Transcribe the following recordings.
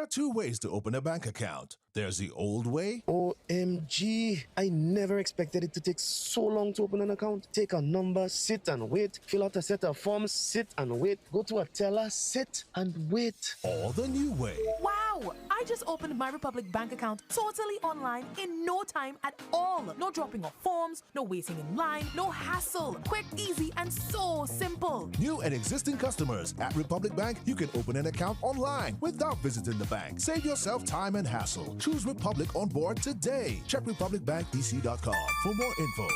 are two ways to open a bank account. There's the old way. OMG, I never expected it to take so long to open an account. Take a number, sit and wait, fill out a set of forms, sit and wait, go to a teller, sit and wait. Or the new way. Wow! I just opened my Republic bank account totally online in no time at all. No dropping of forms, no waiting in line, no hassle. Quick, easy, and so simple. New and existing customers at Republic Bank, you can open an account online without visiting the bank. Save yourself time and hassle. Choose Republic on board today. Check republicbankdc.com for more info.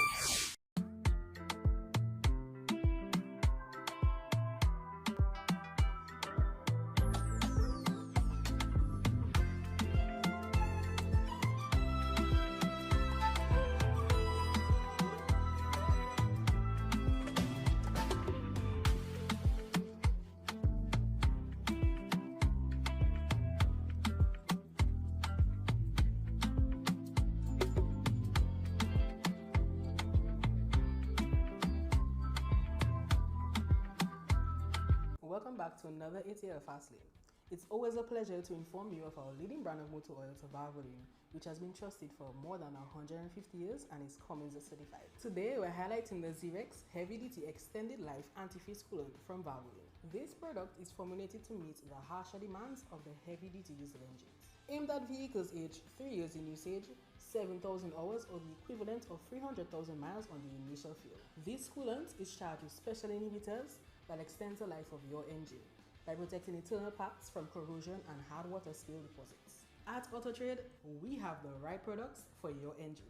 Welcome back to another ATL Fastlane. It's always a pleasure to inform you of our leading brand of motor oil, Valvoline, which has been trusted for more than 150 years and is Cummins certified. Today, we're highlighting the Zerex Heavy Duty Extended Life Antifreeze Coolant from Valvoline. This product is formulated to meet the harsher demands of the heavy-duty diesel engines. Aimed at vehicles aged 3 years in usage, 7,000 hours or the equivalent of 300,000 miles on the initial fuel. This coolant is charged with special inhibitors that extends the life of your engine by protecting internal parts from corrosion and hard water spill deposits. At AutoTrade, we have the right products for your engine.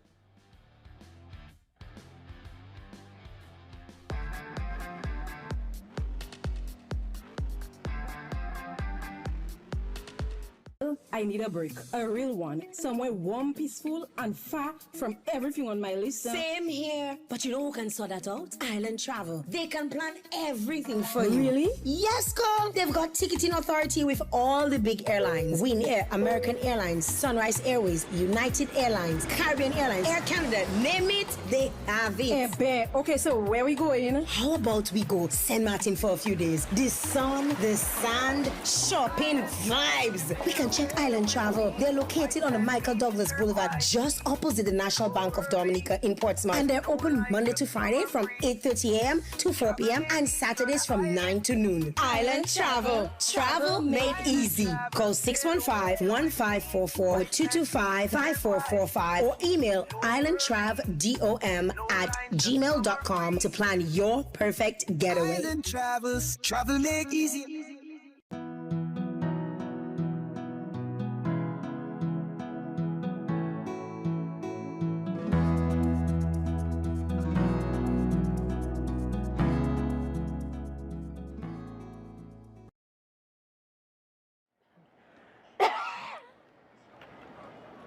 I need a break, a real one, somewhere warm, peaceful, and far from everything on my list. Same here. But you know who can sort that out? Island Travel. They can plan everything for you. Really? Yes, girl. They've got ticketing authority with all the big airlines. Win Air, American Airlines, Sunrise Airways, United Airlines, Caribbean Airlines, Air Canada. Name it, they have it. Okay, so where we going? How about we go St. Martin for a few days? The sun, the sand, shopping vibes. We can check Island Travel. They're located on the Michael Douglas Boulevard, just opposite the National Bank of Dominica in Portsmouth. And they're open Monday to Friday from 8:30 a.m. to 4 p.m. and Saturdays from 9 to noon. Island Travel. Travel made easy. Call 615-1544 or 225-5445 or email islandtravdom@gmail.com to plan your perfect getaway. Island Travels. Travel made easy.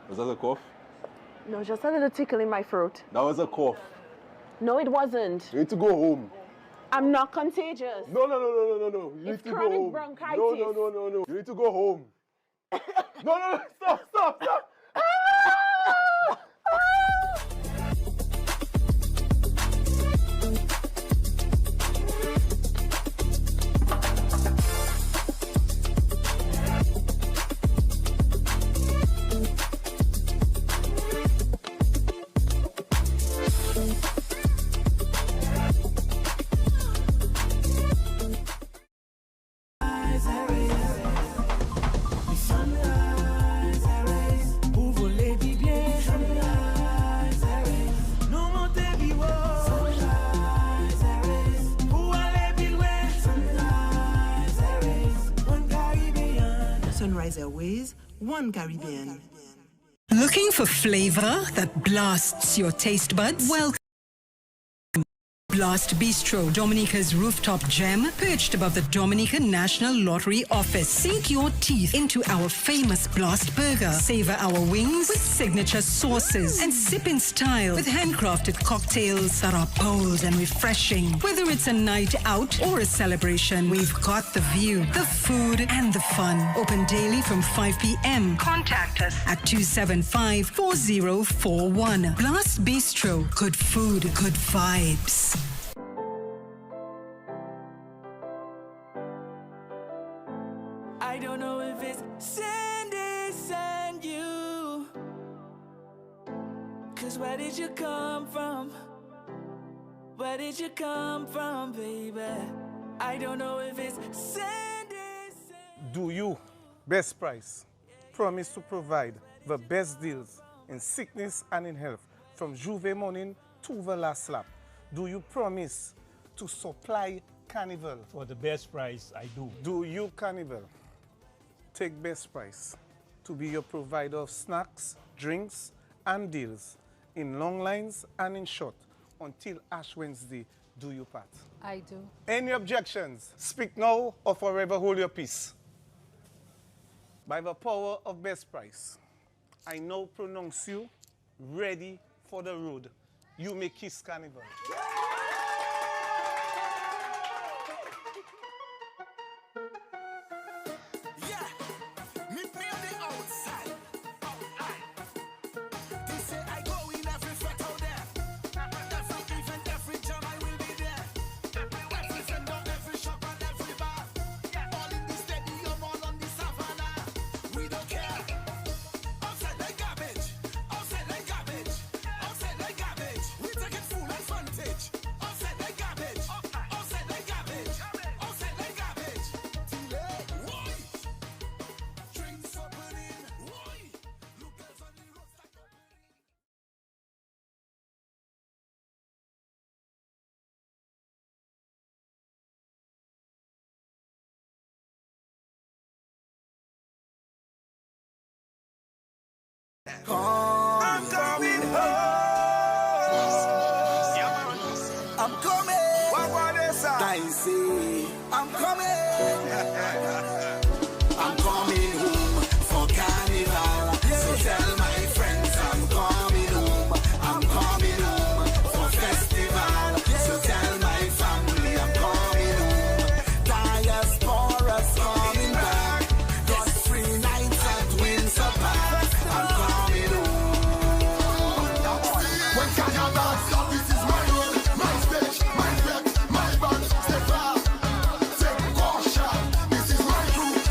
Was that a cough? No, just a little tickle in my throat. That was a cough. No, it wasn't. You need to go home. I'm not contagious. No. You need It's to go chronic home. bronchitis. No. You need to go home. No. Stop. Sunrise Airways, One Caribbean. Looking for flavor that blasts your taste buds? Welcome. Blast Bistro, Dominica's rooftop gem, perched above the Dominican National Lottery office. Sink your teeth into our famous Blast Burger. Savor our wings with signature sauces and sip in style with handcrafted cocktails that are bold and refreshing. Whether it's a night out or a celebration, we've got the view, the food, and the fun. Open daily from 5 p.m. Contact us at 275-4041. Blast Bistro, good food, good vibes. I don't know if it's sand from? Where did you come from, baby? I don't know if it's sandy. Do you, Best Price, promise to provide the best deals in sickness and in health from Juve morning to the last lap? Do you promise to supply Carnival? For the best price, I do. Do you, Carnival, take Best Price to be your provider of snacks, drinks, and deals in long lines and in short until Ash Wednesday? Do you, Pat? I do. Any objections? Speak now or forever hold your peace. By the power of Best Price, I now pronounce you ready for the road. You may kiss Carnival. I'm coming home. I'm coming. Dicey. I'm coming. I'm coming home for Carnival. So tell my friends I'm coming home. I'm coming home for festival. So tell my family I'm coming home. Diaspora's coming back. Got 3 nights at Windsor Park. I'm coming home. When Carnival stop, this is my road, my stage, my flex, my band. Step out, take caution. This is my crew.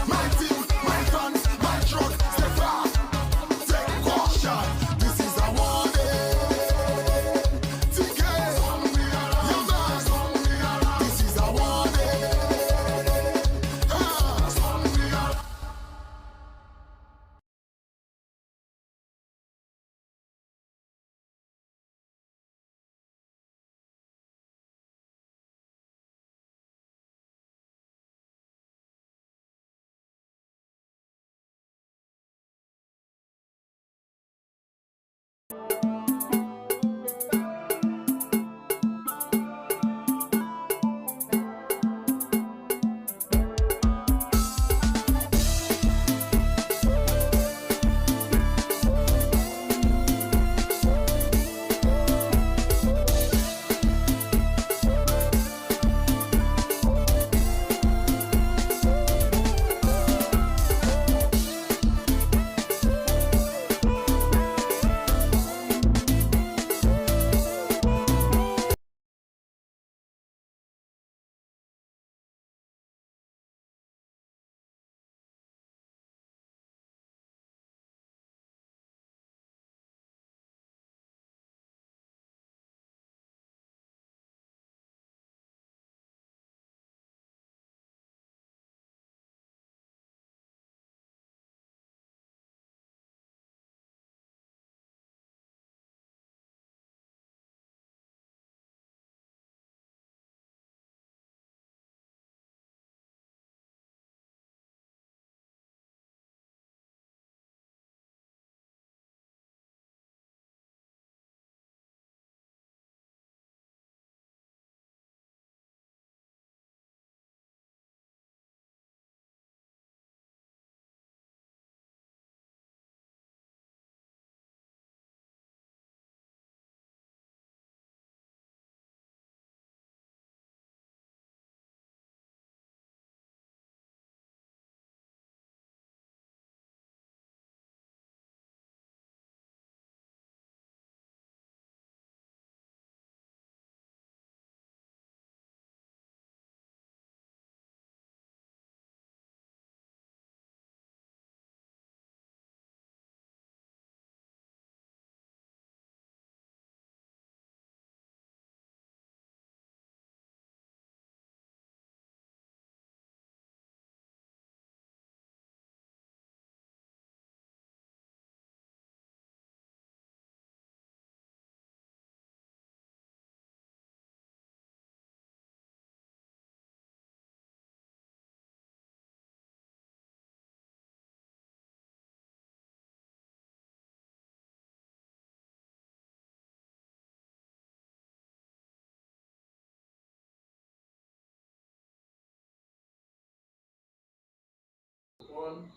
microphone.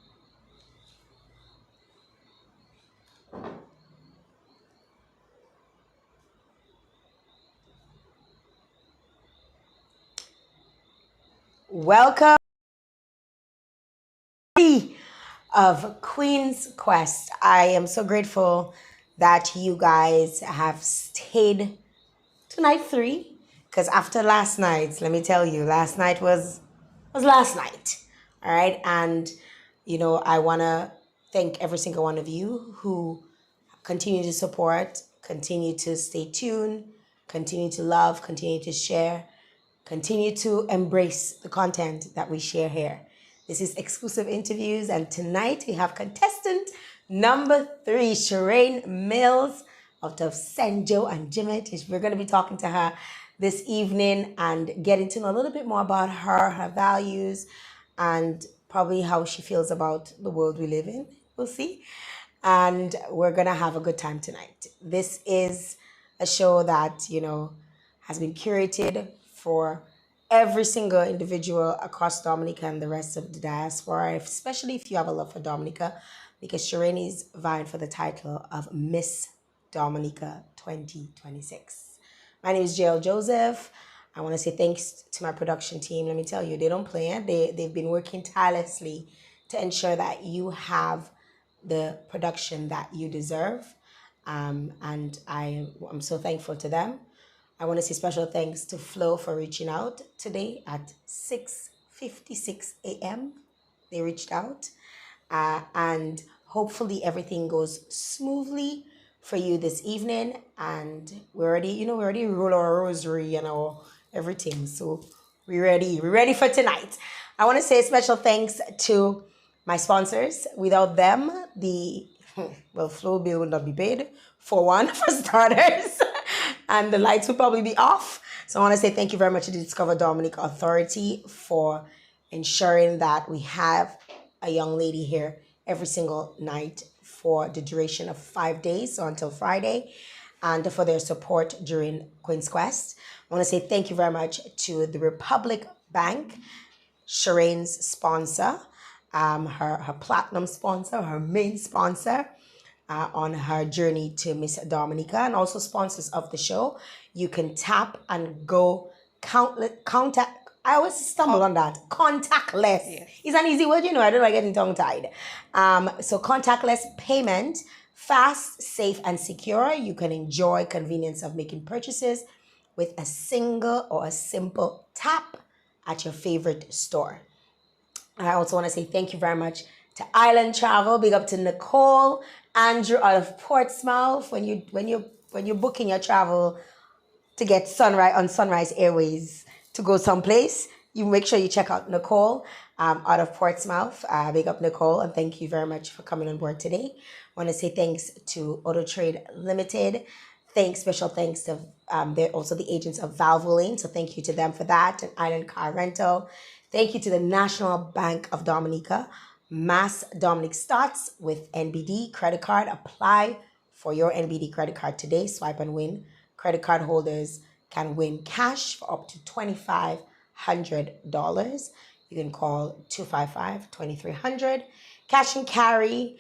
Welcome of Queen's Quest. I am so grateful that you guys have stayed to night 3, because after last night, let me tell you, last night was last night. All right. And, I want to thank every single one of you who continue to support, continue to stay tuned, continue to love, continue to share, continue to embrace the content that we share here. This is exclusive interviews, and tonight we have contestant number 3, Sheraine Mills, out of St. Joe and Jimmet. We're going to be talking to her this evening and getting to know a little bit more about her values, and probably how she feels about the world we live in. We'll see. And we're going to have a good time tonight. This is a show that, has been curated for every single individual across Dominica and the rest of the diaspora, especially if you have a love for Dominica, because Sheraine is vying for the title of Miss Dominica 2026. My name is Jael Joseph. I want to say thanks to my production team. Let me tell you, they don't play it. They've been working tirelessly to ensure that you have the production that you deserve. And I'm so thankful to them. I want to say special thanks to Flo for reaching out today at 6:56 a.m. They reached out. And hopefully everything goes smoothly for you this evening. And we already roll our rosary and our everything. So we're ready for tonight. I want to say special thanks to my sponsors. Without them, Flo bill will not be paid, for starters. And the lights will probably be off. So I want to say thank you very much to the Discover Dominica Authority for ensuring that we have a young lady here every single night for the duration of 5 days, so until Friday, and for their support during Queen's Quest. I want to say thank you very much to the Republic Bank, Sheraine's sponsor, her platinum sponsor, her main sponsor, on her journey to Miss Dominica, and also sponsors of the show. You can tap and go contact. I always stumble on that. Contactless. Yes. It's an easy word, I don't like getting tongue-tied. So contactless payment, fast, safe, and secure. You can enjoy convenience of making purchases with a single or a simple tap at your favorite store. I also want to say thank you very much to Island Travel. Big up to Nicole, Andrew out of Portsmouth. When you're booking your travel to get Sunrise Airways to go someplace, you make sure you check out Nicole out of Portsmouth. Big up Nicole, and thank you very much for coming on board today. I want to say thanks to Auto Trade Limited. Special thanks to they're also the agents of Valvoline, so thank you to them for that. And Island Car Rental. Thank you to the National Bank of Dominica. Mass Dominic starts with NBD credit card. Apply for your NBD credit card today. Swipe and win. Credit card holders can win cash for up to $2,500. You can call 255-2300. Cash and carry,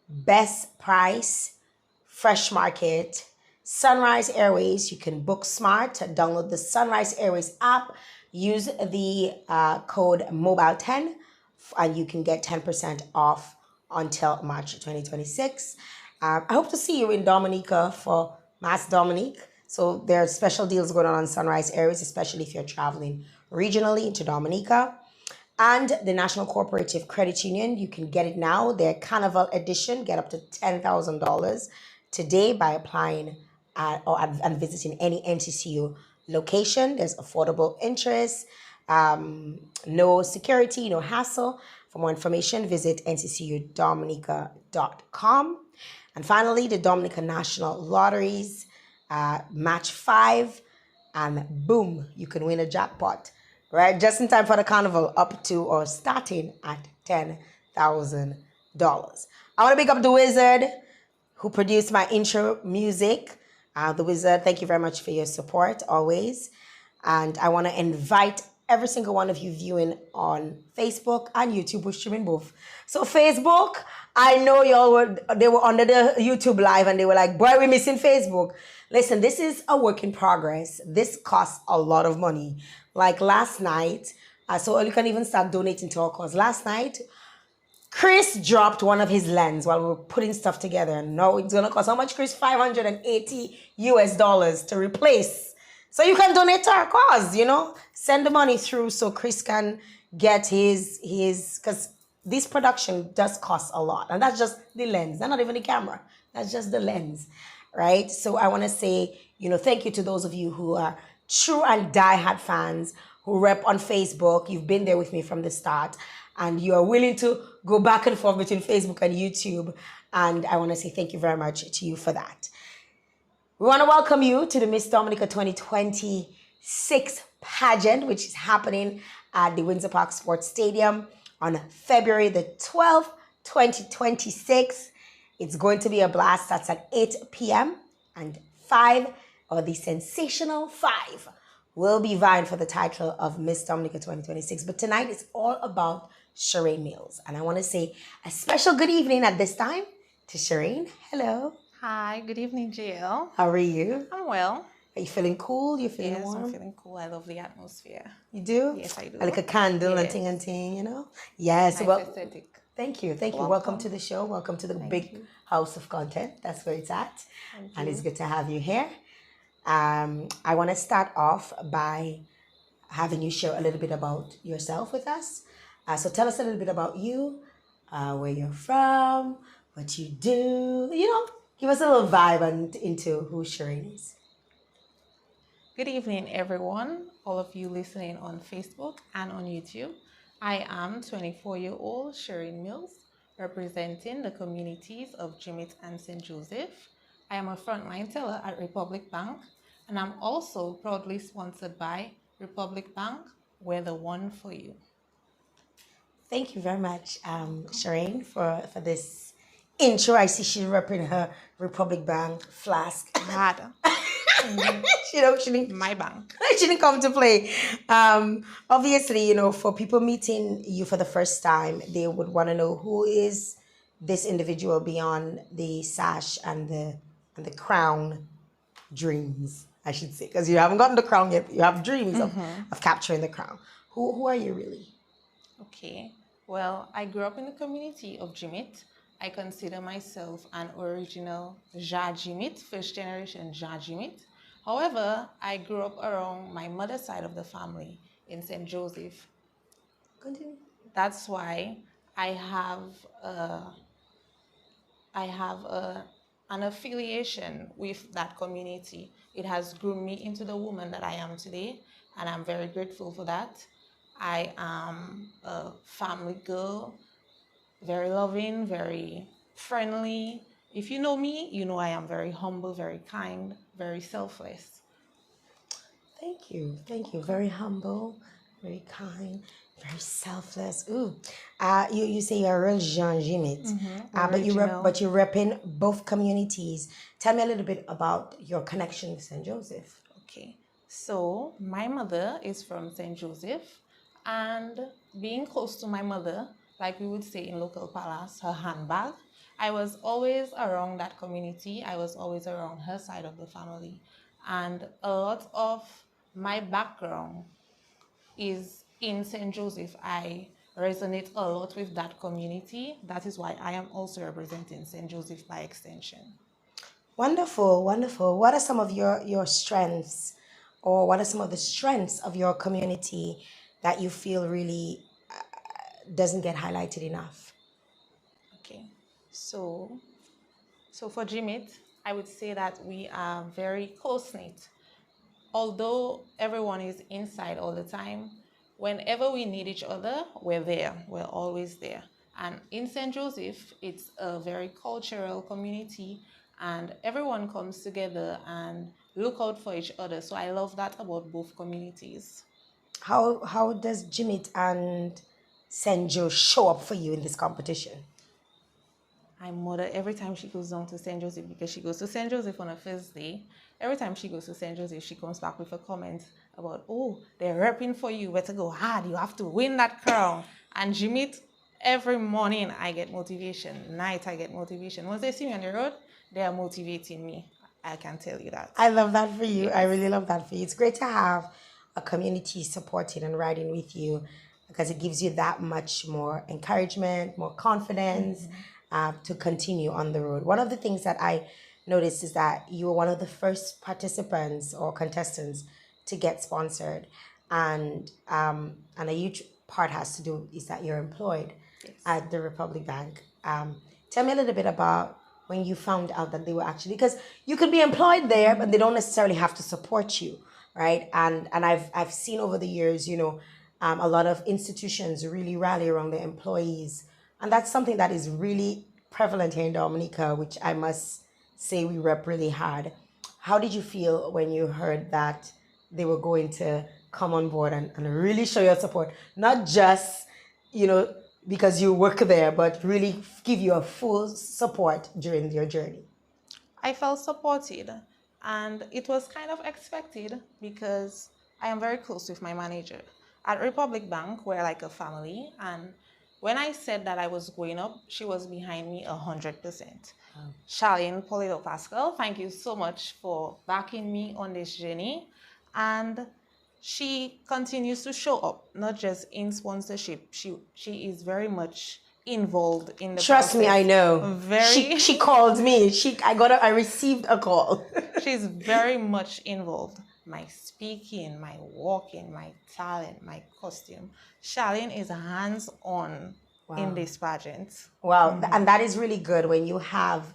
best price, fresh market, Sunrise Airways. You can book smart. Download the Sunrise Airways app. Use the code MOBILE10 and you can get 10% off until March 2026. I hope to see you in Dominica for Mass Dominique. So there are special deals going on Sunrise Airways, especially if you're traveling regionally into Dominica. And the National Cooperative Credit Union, you can get it now. Their Carnival Edition, get up to $10,000 today by applying and visiting any NCCU location. There's affordable interest, no security, no hassle. For more information, visit nccudominica.com. And finally, the Dominica National Lotteries, match 5, and boom, you can win a jackpot, right? Just in time for the carnival, up to or starting at $10,000. I want to pick up the Wizard, who produced my intro music. The Wizard, thank you very much for your support always. And I want to invite every single one of you viewing on Facebook and YouTube. We're streaming both. So Facebook, I know they were under the YouTube live and they were like, boy, we're missing Facebook. Listen, this is a work in progress. This costs a lot of money. Like last night, so you can even start donating to our cause. Last night, Chris dropped one of his lens while we were putting stuff together. And now it's gonna cost how much, Chris? $580 to replace. So you can donate to our cause, Send the money through so Chris can get his because this production does cost a lot. And that's just the lens. That's not even the camera. That's just the lens, right? So I want to say, thank you to those of you who are true and diehard fans who rep on Facebook. You've been there with me from the start. And you are willing to go back and forth between Facebook and YouTube. And I want to say thank you very much to you for that. We want to welcome you to the Miss Dominica 2026 pageant, which is happening at the Windsor Park Sports Stadium on February the 12th, 2026. It's going to be a blast. That's at 8 p.m. And 5, or the sensational 5, will be vying for the title of Miss Dominica 2026. But tonight is all about Sheraine Mills. And I want to say a special good evening at this time to Sheraine. Hello. Hi, good evening, Jael. How are you? I'm well. Are you feeling cool? You feeling warm? Yes, I'm feeling cool. I love the atmosphere. You do? Yes, I do. Like a candle Yes. and ting, Yes. Nice Well, aesthetic. thank you. Welcome to the show. Welcome to the big house of content. That's where it's at. And it's good to have you here. I want to start off by having you share a little bit about yourself with us. So tell us a little bit about you, where you're from, what you do. Give us a little vibe into who Sheraine is. Good evening, everyone. All of you listening on Facebook and on YouTube. I am 24-year-old Sheraine Mills, representing the communities of Jimmet and St. Joseph. I am a frontline teller at Republic Bank, and I'm also proudly sponsored by Republic Bank. We're the one for you. Thank you very much, Sheraine, for this intro. I see she's repping her Republic Bank flask. She didn't. My bank. She didn't come to play. Obviously, for people meeting you for the first time, they would want to know who is this individual beyond the sash and the crown dreams, I should say, because you haven't gotten the crown yet. You have dreams of capturing the crown. Who are you really? Okay. Well, I grew up in the community of Jimmet. I consider myself an original Ja Jimmet, first generation Ja Jimmet. However, I grew up around my mother's side of the family in St. Joseph. Continue. That's why I have an affiliation with that community. It has groomed me into the woman that I am today, and I'm very grateful for that. I am a family girl, very loving, very friendly. If you know me, you know I am very humble, very kind, very selfless. Thank you. Very humble, very kind, very selfless. Ooh, you say you're a real Jean Jimmet, but you repping both communities. Tell me a little bit about your connection with St. Joseph. Okay, so my mother is from St. Joseph, and being close to my mother, like we would say in local palace, her handbag, I was always around that community. I was always around her side of the family, and a lot of my background is in St. Joseph. I resonate a lot with that community. That is why I am also representing St. Joseph by extension. Wonderful. What are some of your strengths, or what are some of the strengths of your community that you feel really doesn't get highlighted enough? Okay, so for Jimmet, I would say that we are very close-knit. Although everyone is inside all the time, whenever we need each other, we're there. We're always there. And in St. Joseph, it's a very cultural community, and everyone comes together and look out for each other. So I love that about both communities. How does Jimmet and St. Joe show up for you in this competition? My mother, every time she goes down to St. Joseph, because she goes to St. Joseph on a Thursday, every time she goes to St. Joseph, she comes back with a comment about, oh, they're repping for you, better go hard, you have to win that crown. And Jimmy, every morning I get motivation, night I get motivation. Once they see me on the road, they are motivating me. I can tell you that. I love that for you. Yes. I really love that for you. It's great to have a community supporting and riding with you because it gives you that much more encouragement, more confidence to continue on the road. One of the things that I noticed is that you were one of the first participants or contestants to get sponsored, and a huge part has to do is that you're employed at the Republic Bank. Tell me a little bit about when you found out that they were actually, because you could be employed there, but they don't necessarily have to support you, right? And I've seen over the years, you know, a lot of institutions really rally around their employees, and that's something that is really prevalent here in Dominica, which I must say we rep really hard. How did you feel when you heard that they were going to come on board and really show your support, not just, you know, because you work there, but really give you a full support during your journey? I felt supported, and it was kind of expected because I am very close with my manager. At Republic Bank, we're like a family, and when I said that I was going up, she was behind me 100%. Sheraine Polito Pascal, thank you so much for backing me on this journey. And she continues to show up, not just in sponsorship. She is very much involved in the Trust me, process. I know. She called me. I received a call. She's very much involved. My speaking, my walking, my talent, my costume. Sheraine is hands-on in this pageant. Wow, and that is really good when you have,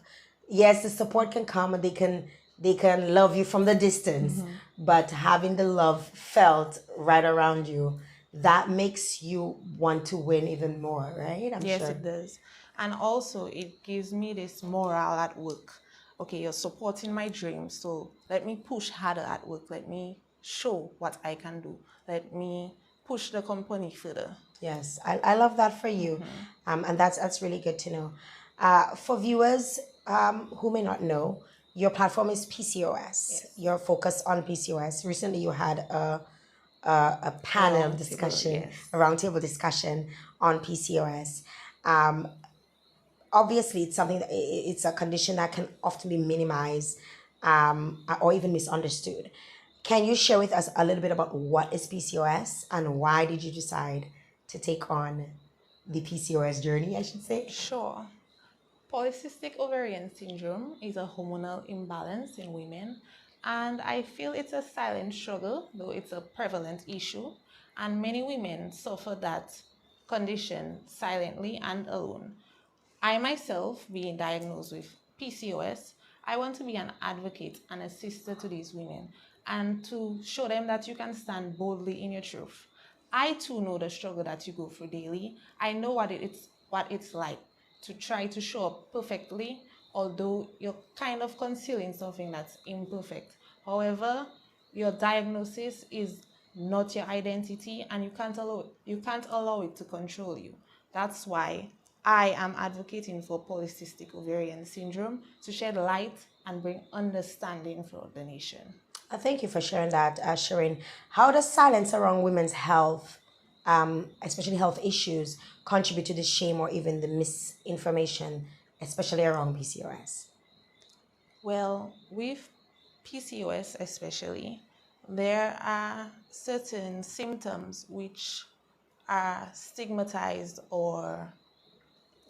yes, the support can come and they can love you from the distance, but having the love felt right around you, that makes you want to win even more, right? Yes, it does. And also it gives me this morale at work. Okay, you're supporting my dreams, so let me push harder at work. Let me show what I can do. Let me push the company further. Yes, I love that for you. And that's really good to know. For viewers who may not know, your platform is PCOS. Yes. You're focused on PCOS. Recently you had a panel discussion, a roundtable discussion on PCOS. Obviously, it's a condition that can often be minimized or even misunderstood. Can you share with us a little bit about what is PCOS and why did you decide to take on the PCOS journey, I should say? Sure. Polycystic ovarian syndrome is a hormonal imbalance in women, and I feel it's a silent struggle, though it's a prevalent issue, and many women suffer that condition silently and alone. I myself, being diagnosed with PCOS, I want to be an advocate and a sister to these women and to show them that you can stand boldly in your truth. I too know the struggle that you go through daily. I know what it's like to try to show up perfectly, although you're kind of concealing something that's imperfect. However, your diagnosis is not your identity, and you can't allow it to control you. That's why I am advocating for polycystic ovarian syndrome to shed light and bring understanding throughout the nation. Thank you for sharing that, Sheraine. How does silence around women's health, especially health issues, contribute to the shame or even the misinformation, especially around PCOS? Well, with PCOS especially, there are certain symptoms which are stigmatized or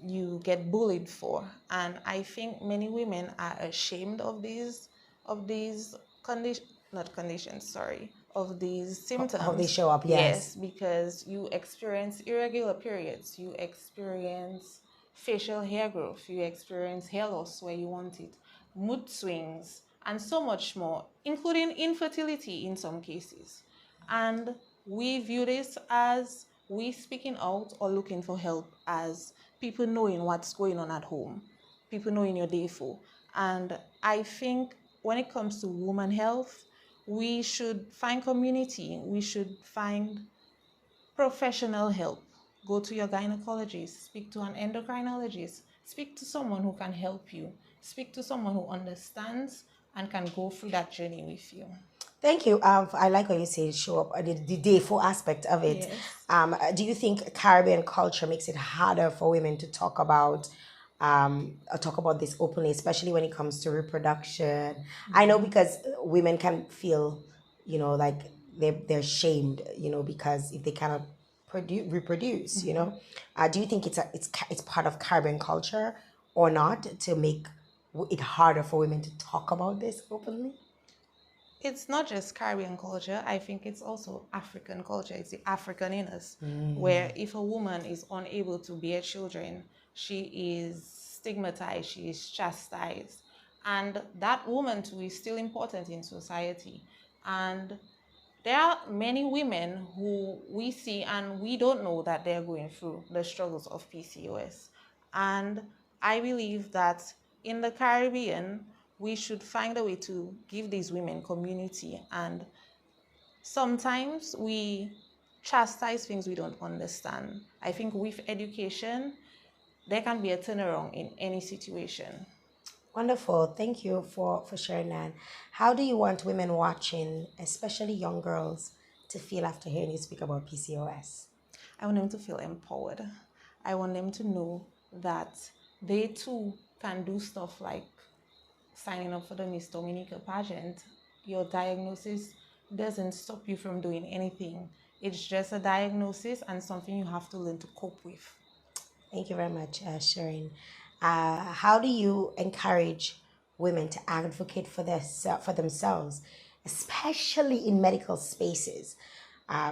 you get bullied for, and I think many women are ashamed of these of these symptoms. How they show up, yes. Yes, because you experience irregular periods, you experience facial hair growth, you experience hair loss where you want it, mood swings, and so much more, including infertility in some cases. And we view this as we speaking out or looking for help as people knowing what's going on at home, people knowing your day for. And I think when it comes to woman health, we should find community, we should find professional help. Go to your gynecologist, speak to an endocrinologist, speak to someone who can help you, speak to someone who understands and can go through that journey with you. Thank you. I like when you say show up, the day four aspect of it. Yes. Do you think Caribbean culture makes it harder for women to talk about this openly, especially when it comes to reproduction? I know because women can feel, like they're shamed, because if they cannot reproduce, do you think it's part of Caribbean culture or not to make it harder for women to talk about this openly? It's not just Caribbean culture. I think it's also African culture. It's the African in us, Mm. where if a woman is unable to bear children, she is stigmatized, she is chastised. And that woman too is still important in society. And there are many women who we see and we don't know that they're going through the struggles of PCOS. And I believe that in the Caribbean, we should find a way to give these women community. And sometimes we chastise things we don't understand. I think with education, there can be a turnaround in any situation. Wonderful. Thank you for sharing that. How do you want women watching, especially young girls, to feel after hearing you speak about PCOS? I want them to feel empowered. I want them to know that they too can do stuff like signing up for the Miss Dominica pageant. Your diagnosis doesn't stop you from doing anything. It's just a diagnosis and something you have to learn to cope with. Thank you very much, Sheraine. How do you encourage women to advocate for themselves, especially in medical spaces?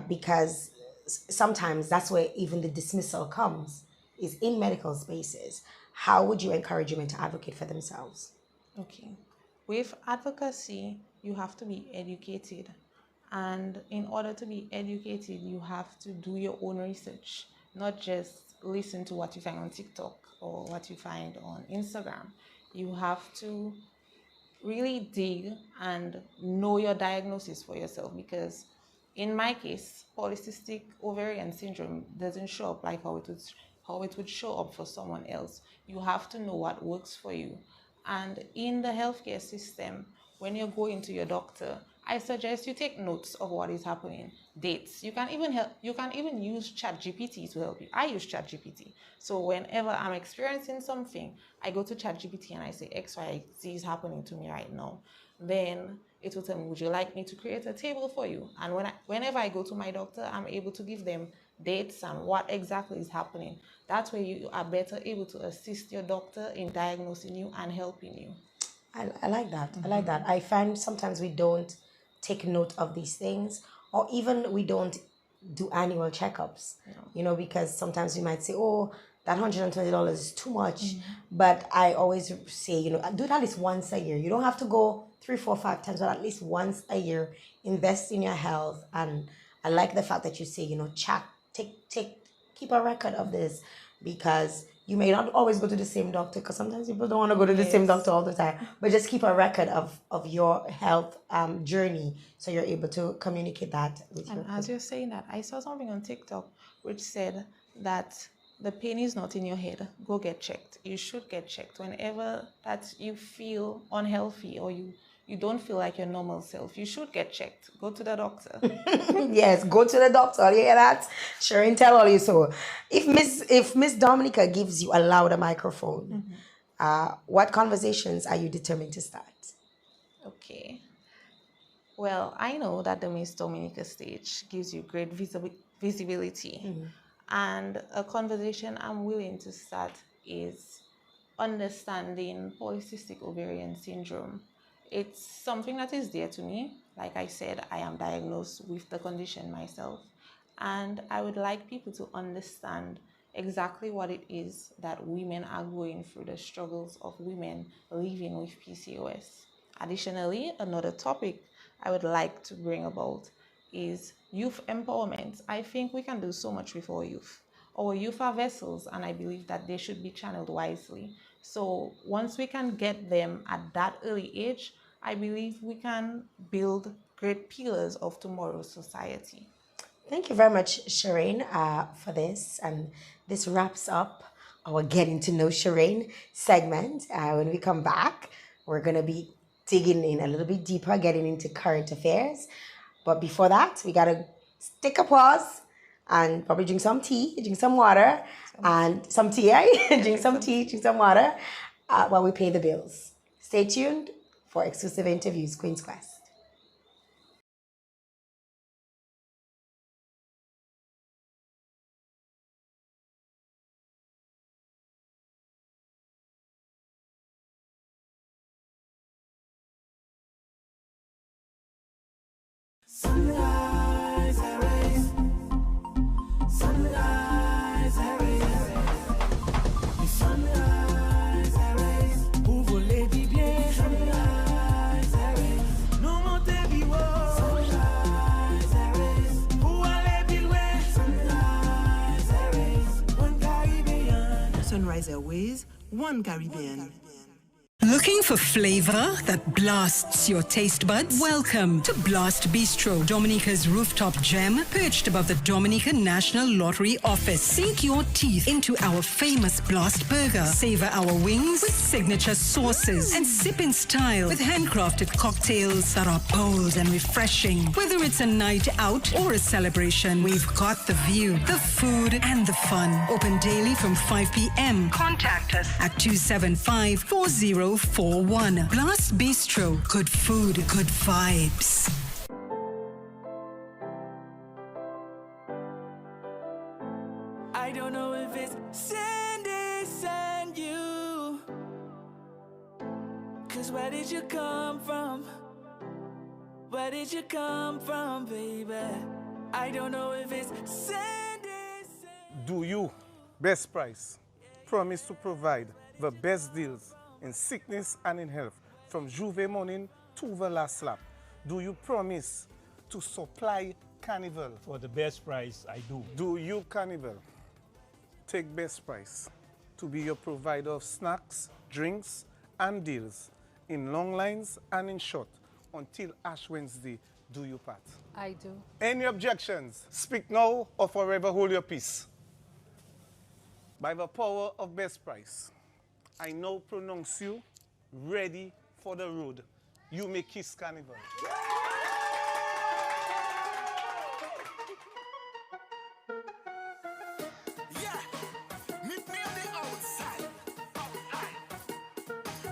Because sometimes that's where even the dismissal comes, is in medical spaces. How would you encourage women to advocate for themselves? Okay. With advocacy, you have to be educated. And in order to be educated, you have to do your own research, not just listen to what you find on TikTok or what you find on Instagram. You have to really dig and know your diagnosis for yourself, because in my case, polycystic ovarian syndrome doesn't show up like how it would show up for someone else. You have to know what works for you. And in the healthcare system, when you're going to your doctor, I suggest you take notes of what is happening, dates. You can even use ChatGPT to help you. I use ChatGPT. So whenever I'm experiencing something, I go to ChatGPT and I say XYZ is happening to me right now. Then it will tell me, would you like me to create a table for you? And whenever I go to my doctor, I'm able to give them dates and what exactly is happening. That's where you are better able to assist your doctor in diagnosing you and helping you. I like that. I like that. I find sometimes we don't take note of these things, or even we don't do annual checkups, because sometimes we might say, oh, that $120 is too much. But I always say, do it at least once a year. You don't have to go 3, 4, 5 times, but at least once a year, invest in your health. And I like the fact that you say, keep a record of this, because you may not always go to the same doctor, because sometimes people don't want to go to the same doctor all the time, but just keep a record of your health journey, so you're able to communicate that with And as you're saying that, I saw something on TikTok which said that the pain is not in your head. Go get checked. You should get checked whenever that you feel unhealthy or you don't feel like your normal self. You should get checked. Go to the doctor. Yes, go to the doctor. You hear that? Sheraine, tell all you so. If Miss Dominica gives you a louder microphone, what conversations are you determined to start? Okay. Well, I know that the Miss Dominica stage gives you great visibility. And a conversation I'm willing to start is understanding polycystic ovarian syndrome. It's something that is dear to me. Like I said, I am diagnosed with the condition myself. And I would like people to understand exactly what it is that women are going through, the struggles of women living with PCOS. Additionally, another topic I would like to bring about is youth empowerment. I think we can do so much with our youth. Our youth are vessels, and I believe that they should be channeled wisely. So once we can get them at that early age, I believe we can build great pillars of tomorrow's society. Thank you very much, Sheraine, for this. And this wraps up our Getting to Know Sheraine segment. When we come back, we're going to be digging in a little bit deeper, getting into current affairs. But before that, we gotta take a pause and probably drink some tea, drink some water, and some tea, right? Drink some tea, drink some water while we pay the bills. Stay tuned for exclusive interviews, Queen's Quest. Sunrise, rays. Sunrise, rays. Les sunrise, rays. Ouvre-les bien. Sunrise, rays. Nous montez vivo. Sunrise, rays. Pour aller plus loin. Sunrise, rays. One Caribbean. Sunrise Airways, One Caribbean. Looking for flavor that blasts your taste buds? Welcome to Blast Bistro, Dominica's rooftop gem, perched above the Dominican National Lottery office. Sink your teeth into our famous Blast Burger. Savor our wings with signature sauces and sip in style with handcrafted cocktails that are bold and refreshing. Whether it's a night out or a celebration, we've got the view, the food, and the fun. Open daily from 5 p.m. Contact us at 275-4041. Blast Bistro. Good food, good vibes. I don't know if it's sand you. Cause where did you come from? Where did you come from, baby? I don't know if it's sand. Do you, Best Price, promise to provide the best deals in sickness and in health from Juve morning to the last lap? Do you promise to supply Carnival? For the best price, I do. Do you, Carnival, take Best Price to be your provider of snacks, drinks, and deals in long lines and in short until Ash Wednesday? Do you, Pat? I do. Any objections? Speak now or forever hold your peace. By the power of Best Price, I now pronounce you ready for the road. You may kiss Carnival. Meet me on the outside.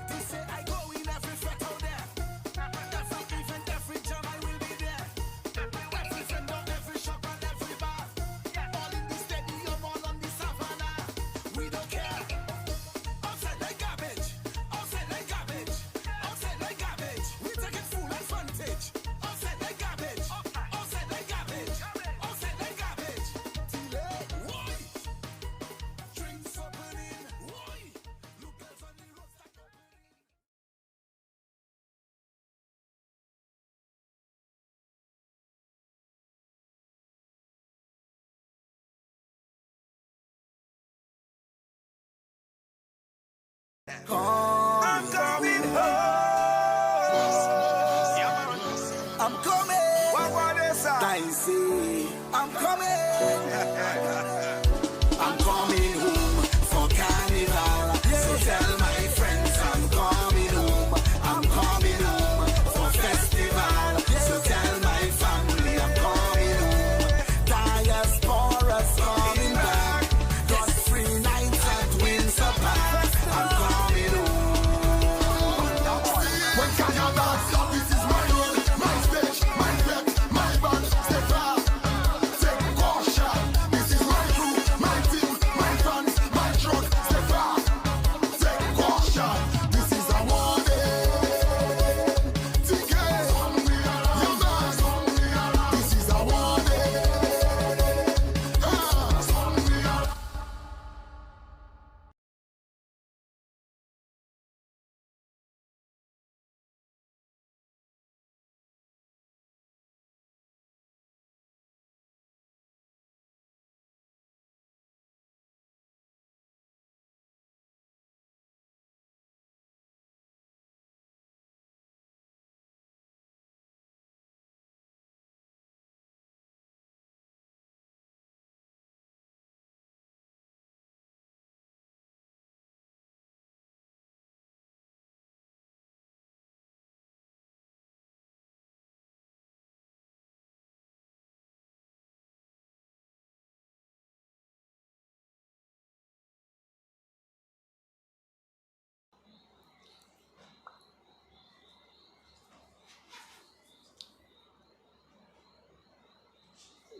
They say I go in every fret out there. Every event, every jam, I will be there. Every friend on every shop and every bar. All in the stadium, all on the savannah. We don't care. Outside like garbage. Outside like garbage. Outside like garbage. We take it full advantage. Outside like garbage. Outside like garbage. Outside like garbage. Delay. Why? Drinks opening. Why? Look girls on the road stack up. I'm coming home. I'm coming. I say I'm coming. I'm coming home for Carnival. So tell my friends I'm coming home. I'm coming home for festival. So tell my family I'm coming home. Diaspora's coming back. Got 3 nights at Windsor Park. I'm coming home. When Carnival stop, this is my road, my stage, my step, my band. Step out, take caution. This is my crew, my team, my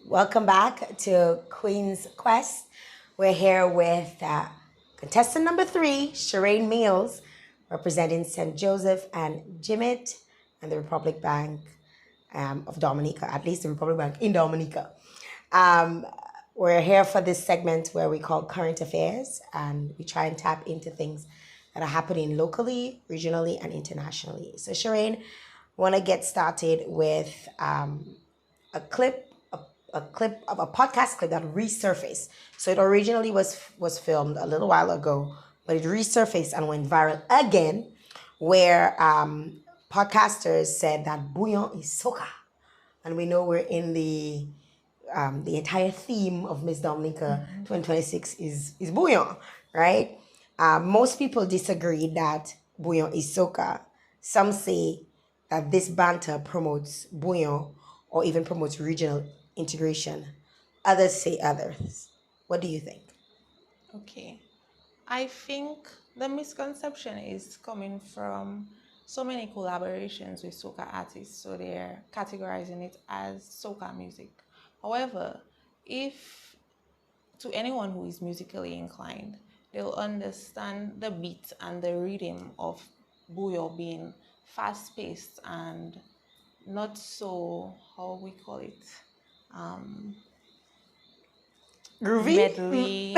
Welcome back to Queen's Quest. We're here with contestant number 3, Sheraine Mills, representing St. Joseph and Jimmet and the Republic Bank of Dominica, at least the Republic Bank in Dominica. We're here for this segment where we call Current Affairs, and we try and tap into things that are happening locally, regionally, and internationally. So Sheraine, I want to get started with a podcast clip that resurfaced. So it originally was filmed a little while ago, but it resurfaced and went viral again, where podcasters said that bouillon is soca. And we know we're in the entire theme of Miss Dominica 2026 is bouillon, right? Most people disagree that bouillon is soca. Some say that this banter promotes bouillon or even promotes regional integration. Others say others. What do you think? Okay. I think the misconception is coming from so many collaborations with soca artists, so they're categorizing it as soca music. However, if to anyone who is musically inclined, they'll understand the beat and the rhythm of bouillon being fast-paced and not so, how we call it, groovy? Medley,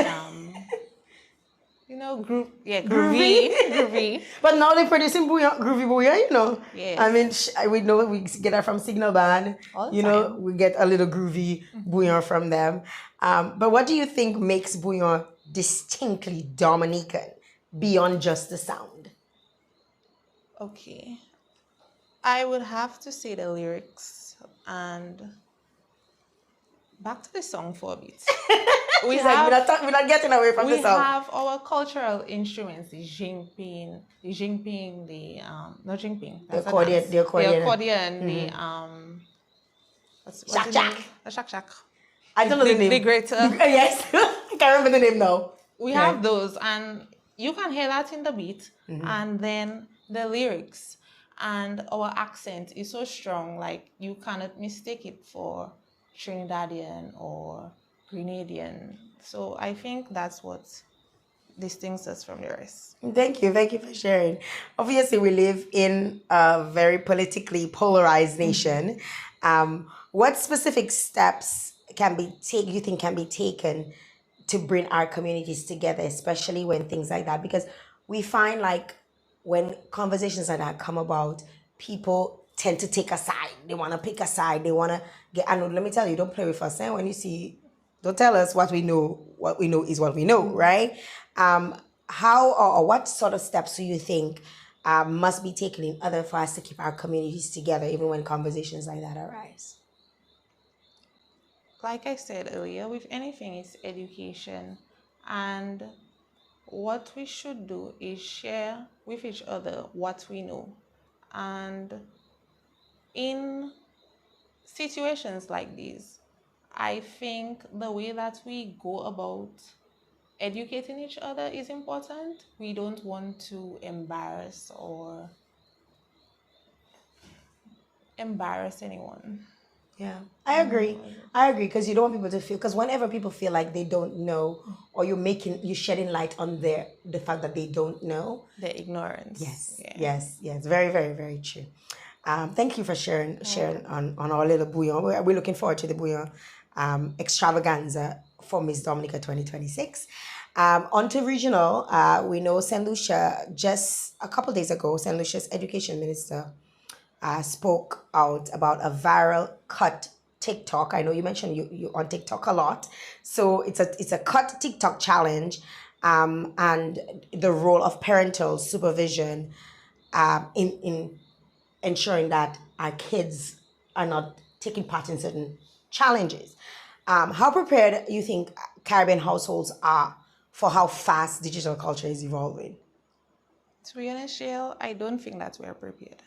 groovy. But now they're producing groovy bouillon, you know. Yes. I mean, we know we get that from Signal Band. All the you know, time. we get a little groovy bouillon from them. But what do you think makes bouillon distinctly Dominican beyond just the sound? Okay. I would have to say the lyrics, and back to the song for a bit. We're not getting away from the song. We have our cultural instruments, the jingping, The accordion. The shak. I don't know the name. The greater. Yes, I can't remember the name now. We have those, and you can hear that in the beat, and then the lyrics, and our accent is so strong, like you cannot mistake it for Trinidadian or Grenadian. So I think that's what distinguishes us from the rest. Thank you for sharing. Obviously, we live in a very politically polarized nation. What specific steps you think can be taken to bring our communities together, especially when things like that? Because we find like when conversations like that come about, people tend to take a side. They want to pick a side. They want to get. And let me tell you, don't play with us. When you see, don't tell us what we know. What we know is what we know, right? How or what sort of steps do you think must be taken in order for us to keep our communities together, even when conversations like that arise? Like I said earlier, with anything, it's education. And what we should do is share with each other what we know. And in situations like these, I think the way that we go about educating each other is important. We don't want to embarrass anyone. Yeah, I agree because you don't want people to feel, because whenever people feel like they don't know, or you're shedding light on the fact that they don't know, their ignorance. Yes, very, very, very true. Thank you for sharing on our little bouillon. We're looking forward to the bouillon extravaganza for Miss Dominica 2026. On to regional, we know St. Lucia, just a couple days ago, St. Lucia's education minister spoke out about a viral cut TikTok. I know you mentioned you on TikTok a lot. So it's a cut TikTok challenge, and the role of parental supervision in ensuring that our kids are not taking part in certain challenges. How prepared you think Caribbean households are for how fast digital culture is evolving? To be honest, Jael, I don't think that we're prepared.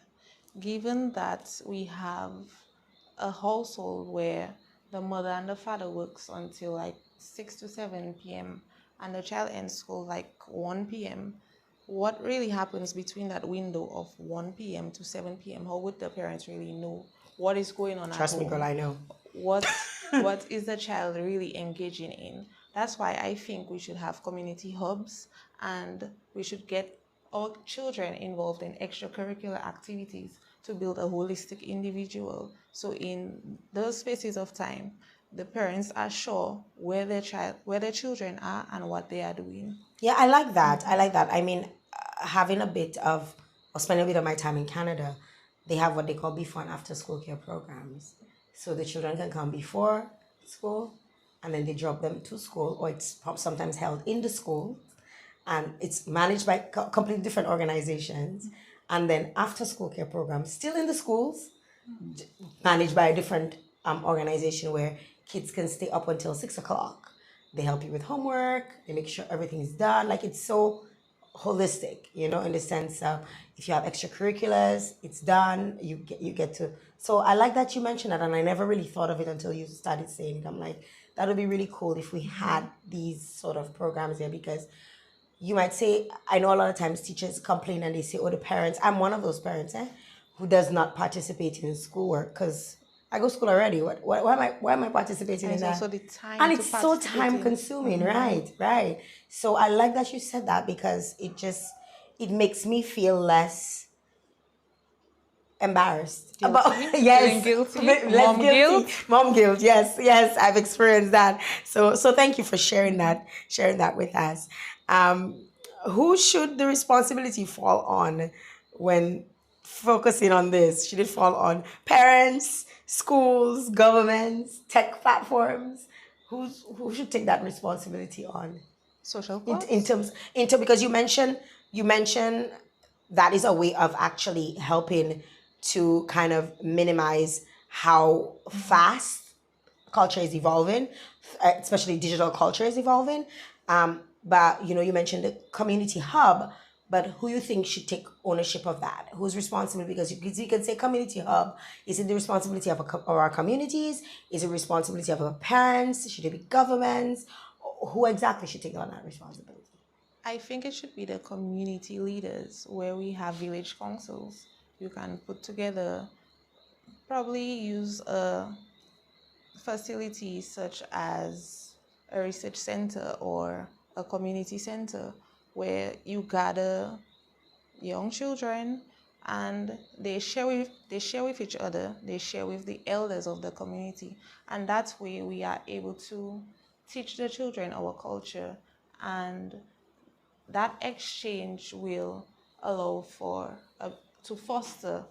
Given that we have a household where the mother and the father works until like 6 to 7 p.m. and the child ends school like 1 p.m., what really happens between that window of 1 p.m. to 7 p.m.? How would the parents really know what is going on Trust at me, home? girl, I know. What what is the child really engaging in? That's why I think we should have community hubs, and we should get our children involved in extracurricular activities to build a holistic individual. So in those spaces of time, the parents are sure where their children are and what they are doing. Yeah, I like that. I like that. I mean, having a bit of, or spending a bit of my time in Canada, they have what they call before and after school care programs. So the children can come before school and then they drop them to school, or it's sometimes held in the school, and it's managed by completely different organizations. And then after school care programs, still in the schools, managed by a different organization where kids can stay up until 6 o'clock. They help you with homework, they make sure everything is done. Like, it's so holistic, you know, in the sense of if you have extracurriculars, it's done, you get to. So I like that you mentioned that, and I never really thought of it until you started saying it. I'm like, that would be really cool if we had these sort of programs here, because you might say, I know a lot of times teachers complain and they say, oh, the parents, I'm one of those parents, who does not participate in schoolwork because I go to school already. Why am I participating in that? Also the time and to it's so time consuming, right? So I like that you said that, because it makes me feel less embarrassed about Feeling guilty. Less guilty. Mom guilt. Yes, I've experienced that. So thank you for sharing that with us. Who should the responsibility fall on when focusing on this? Should it fall on parents, schools, governments, tech platforms? Who should take that responsibility on? Social clubs? In terms, because you mentioned that is a way of actually helping to kind of minimize how fast culture is evolving, especially digital culture is evolving. But you mentioned the community hub, but who you think should take ownership of that? Who's responsible? Because you can say community hub. Is it the responsibility of our communities? Is it responsibility of our parents? Should it be governments? Who exactly should take on that responsibility? I think it should be the community leaders, where we have village councils. You can put together, probably use a facility such as a research center or a community center, where you gather young children and they share with each other, they share with the elders of the community, and that way we are able to teach the children our culture, and that exchange will allow to foster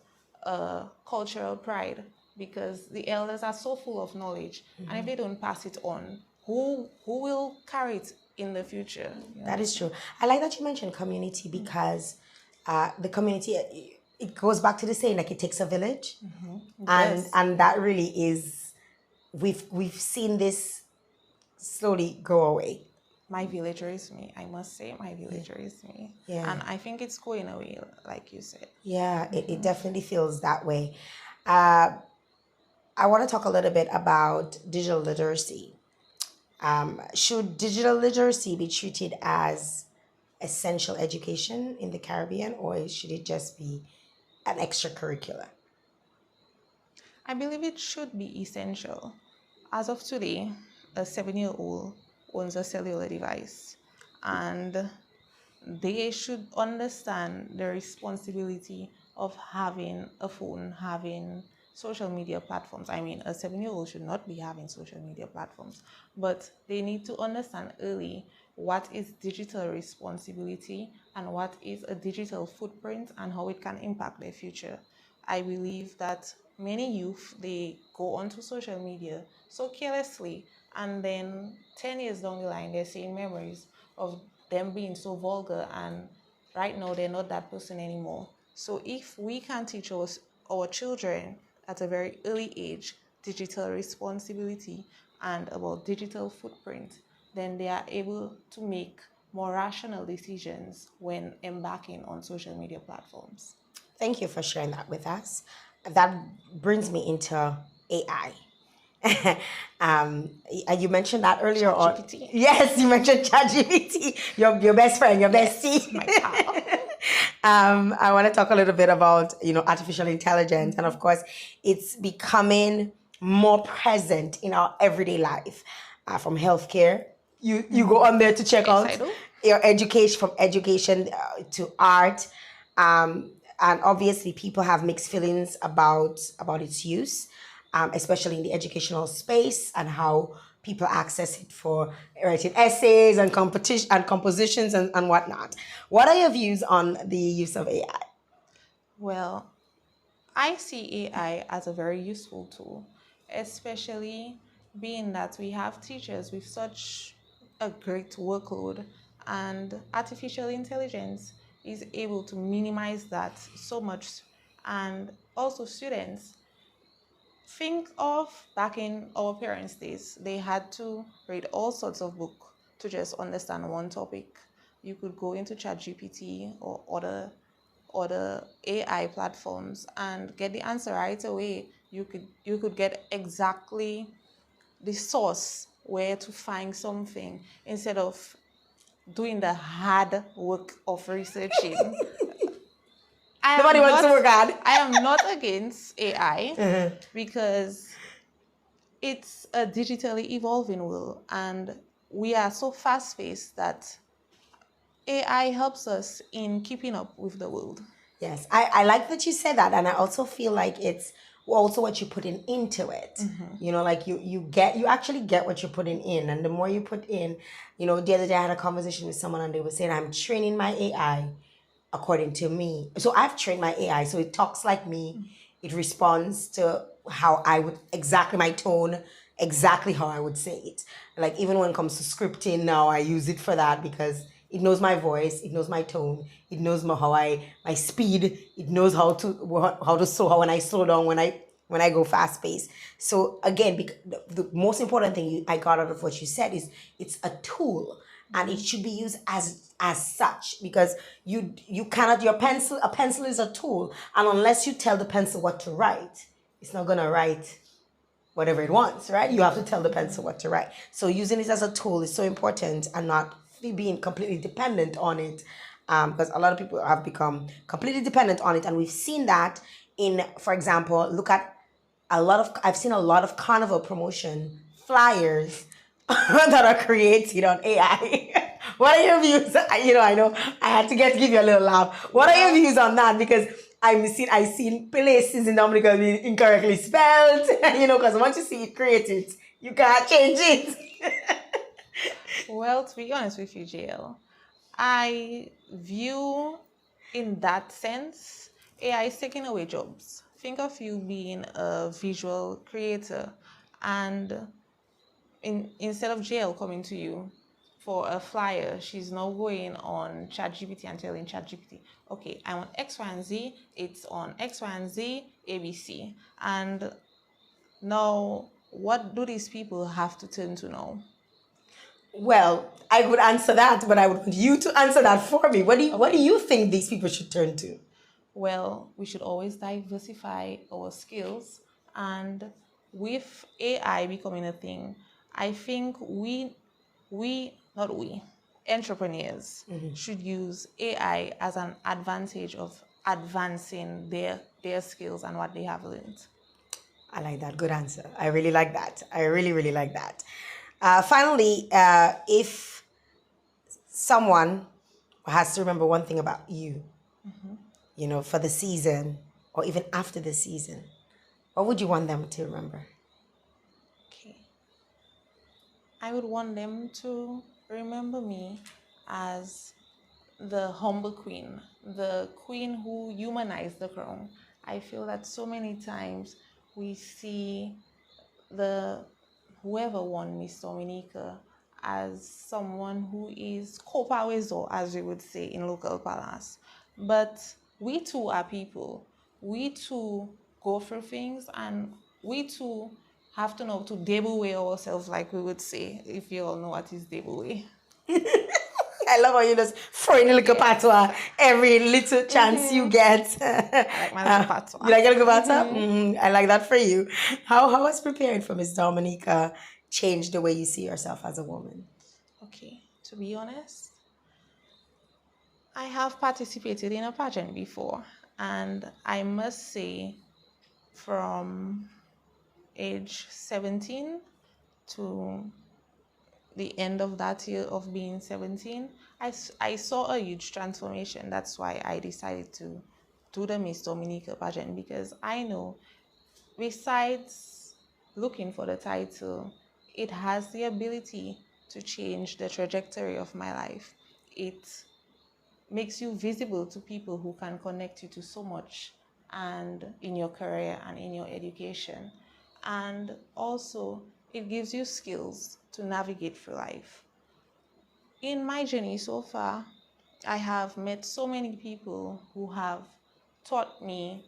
cultural pride, because the elders are so full of knowledge, and if they don't pass it on, who will carry it in the future? That is true. I like that you mentioned community, because the community, it goes back to the saying, like, it takes a village, and that really is, we've seen this slowly go away. My village raised me. I must say, my village raised me. Yeah. And I think it's going away, like you said. Yeah, it definitely feels that way. I want to talk a little bit about digital literacy. Should digital literacy be treated as essential education in the Caribbean, or should it just be an extracurricular? I believe it should be essential. As of today, a 7-year-old owns a cellular device, and they should understand the responsibility of having a phone, having social media platforms. I mean, a 7-year-old should not be having social media platforms, but they need to understand early what is digital responsibility and what is a digital footprint and how it can impact their future. I believe that many youth, they go onto social media so carelessly, and then 10 years down the line, they're seeing memories of them being so vulgar, and right now they're not that person anymore. So if we can teach our children at a very early age digital responsibility and about digital footprint, then they are able to make more rational decisions when embarking on social media platforms. Thank you for sharing that with us. That brings me into AI. You mentioned that earlier on. ChatGPT. Yes, you mentioned ChatGPT, your best friend, your bestie. My pal. I want to talk a little bit about artificial intelligence, and of course, it's becoming more present in our everyday life, from healthcare. You go on there to check Yes, out I do. your education, from education to art, and obviously people have mixed feelings about its use, especially in the educational space, and how people access it for writing essays and competition and compositions and whatnot. What are your views on the use of AI? Well, I see AI as a very useful tool, especially being that we have teachers with such a great workload, and artificial intelligence is able to minimize that so much. And also, students, think of back in our parents' days, they had to read all sorts of books to just understand one topic. You could go into ChatGPT or other AI platforms and get the answer right away. You could get exactly the source where to find something instead of doing the hard work of researching. Nobody wants to work hard. I am not against AI Uh-huh. because it's a digitally evolving world, and we are so fast paced that AI helps us in keeping up with the world. Yes, I like that you said that, and I also feel like it's also what you're putting into it. You know, like you actually get what you're putting in, and the more you put in, the other day I had a conversation with someone, and they were saying I'm training my AI according to me. So I've trained my AI, so it talks like me. It responds to how I would, exactly my tone, exactly how I would say it. Like even when it comes to scripting now, I use it for that because it knows my voice, it knows my tone, it knows my speed, it knows how to slow, how when I slow down, when I go fast paced. So again, the most important thing I got out of what you said is it's a tool, and it should be used as such, because you cannot, a pencil is a tool, and unless you tell the pencil what to write, it's not gonna write whatever it wants, right? You have to tell the pencil what to write. So using it as a tool is so important, and not being completely dependent on it, because a lot of people have become completely dependent on it, and we've seen that in, for example, look at I've seen a lot of carnival promotion flyers that are created on AI. What are your views? I know I had to give you a little laugh. What are your views on that? Because I seen places in Dominica being incorrectly spelled. Because once you see it created, you can't change it. Well, to be honest with you, Jael, I view in that sense AI is taking away jobs. Think of you being a visual creator, and instead of Jael coming to you for a flyer, she's now going on ChatGPT and telling ChatGPT, okay, I want X, Y, and Z. It's on X, Y, and Z, ABC. And now, what do these people have to turn to now? Well, I would answer that, but I would want you to answer that for me. What do you think these people should turn to? Well, we should always diversify our skills, and with AI becoming a thing, I think entrepreneurs should use AI as an advantage of advancing their skills and what they have learned. I like that. Good answer. I really like that. I really, really like that. Finally, if someone has to remember one thing about you, for the season or even after the season, what would you want them to remember? Okay. I would want them to remember me as the humble queen, the queen who humanized the crown. I feel that so many times we see the whoever won Miss Dominica as someone who is Copa Wezo, as we would say in local palace. But we too are people. We too go through things, and we too have to know to debouche ourselves, like we would say, if you all know what is debouche. I love how you just throw in a little patois every little chance you get. I like my little patois. You like a little patois? I like that for you. How has preparing for Miss Dominica changed the way you see yourself as a woman? Okay, to be honest, I have participated in a pageant before, and I must say, from age 17 to the end of that year of being 17, I saw a huge transformation. That's why I decided to do the Miss Dominica pageant, because I know besides looking for the title, it has the ability to change the trajectory of my life. It makes you visible to people who can connect you to so much and in your career and in your education. And also, it gives you skills to navigate through life. In my journey so far, I have met so many people who have taught me,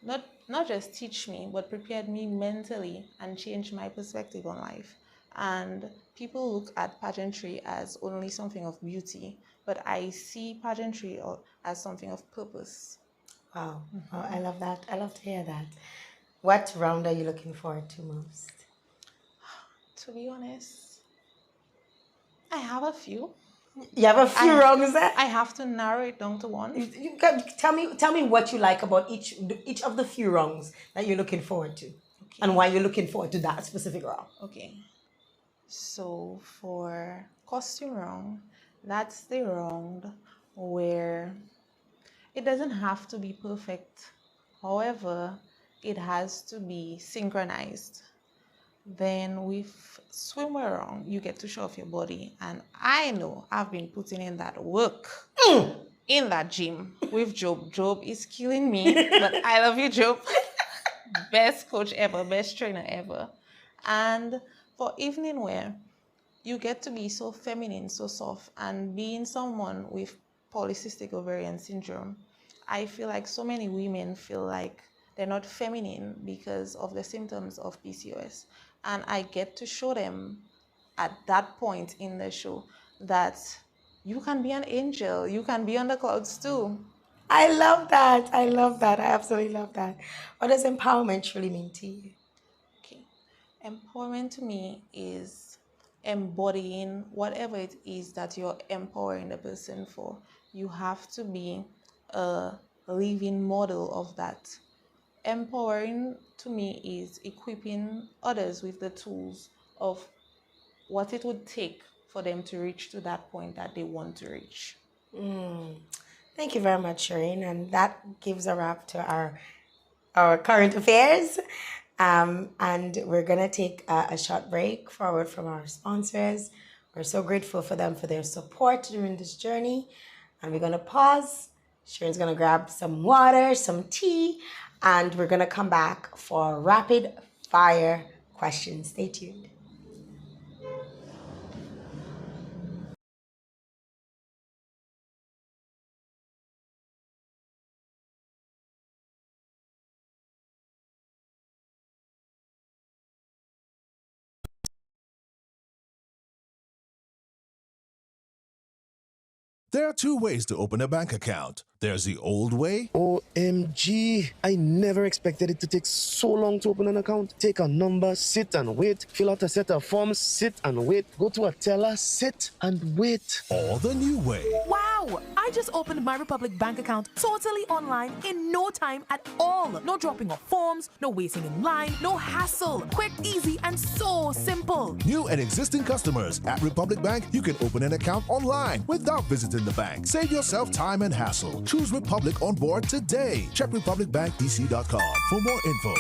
not just teach me, but prepared me mentally and changed my perspective on life. And people look at pageantry as only something of beauty, but I see pageantry as something of purpose. Wow. Oh, I love that. I love to hear that. What round are you looking forward to most? To be honest, I have a few. You have a few rounds there? I have to narrow it down to one. Tell me what you like about each of the few rounds that you're looking forward to, and why you're looking forward to that specific round. Okay. So for costume round, that's the round where it doesn't have to be perfect. However, it has to be synchronized. Then with swimwear round, you get to show off your body. And I know I've been putting in that work in that gym with Job. Job is killing me, but I love you, Job. Best coach ever, best trainer ever. And for evening wear, you get to be so feminine, so soft, and being someone with polycystic ovarian syndrome, I feel like so many women feel like they're not feminine because of the symptoms of PCOS. And I get to show them at that point in the show that you can be an angel, you can be on the clouds too. I love that. I love that. I absolutely love that. What does empowerment truly mean to you? Okay. Empowerment to me is embodying whatever it is that you're empowering the person for. You have to be a living model of that. Empowering to me is equipping others with the tools of what it would take for them to reach to that point that they want to reach. Thank you very much, Sheraine. And that gives a wrap to our current affairs. And we're going to take a short break forward from our sponsors. We're so grateful for them for their support during this journey. And we're going to pause. Sheraine's going to grab some water, some tea, and we're going to come back for rapid fire questions. Stay tuned. There are two ways to open a bank account. There's the old way. OMG, I never expected it to take so long to open an account. Take a number, sit and wait, fill out a set of forms, sit and wait, go to a teller, sit and wait. Or the new way. Wow! I just opened my Republic Bank account totally online in no time at all. No dropping off forms, no waiting in line, no hassle. Quick, easy, and so simple. New and existing customers at Republic Bank, you can open an account online without visiting the bank. Save yourself time and hassle. Choose Republic on board today. Check republicbankdc.com for more info.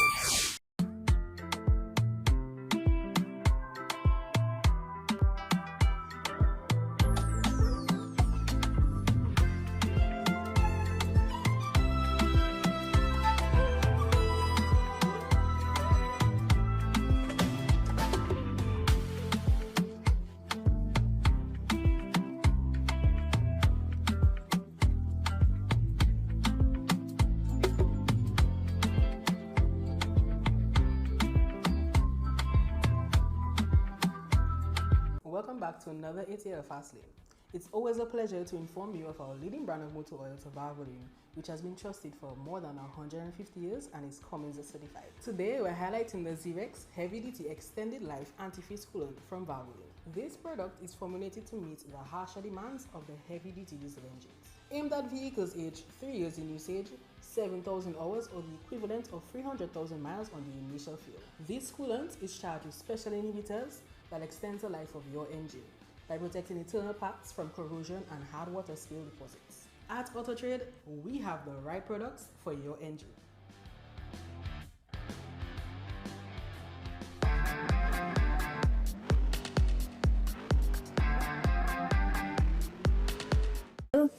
Welcome back to another ATL Fastlane. It's always a pleasure to inform you of our leading brand of motor oil, Barbarin, which has been trusted for more than 150 years and is Cummins certified. Today, we're highlighting the Zirex Heavy Duty Extended Life Antifreeze Coolant from Barbarin. This product is formulated to meet the harsher demands of the heavy-duty diesel engines. Aimed at vehicles aged 3 years in usage, 7,000 hours or the equivalent of 300,000 miles on the initial fuel. This coolant is charged with special inhibitors that extends the life of your engine by protecting internal parts from corrosion and hard water spill deposits. At AutoTrade, we have the right products for your engine.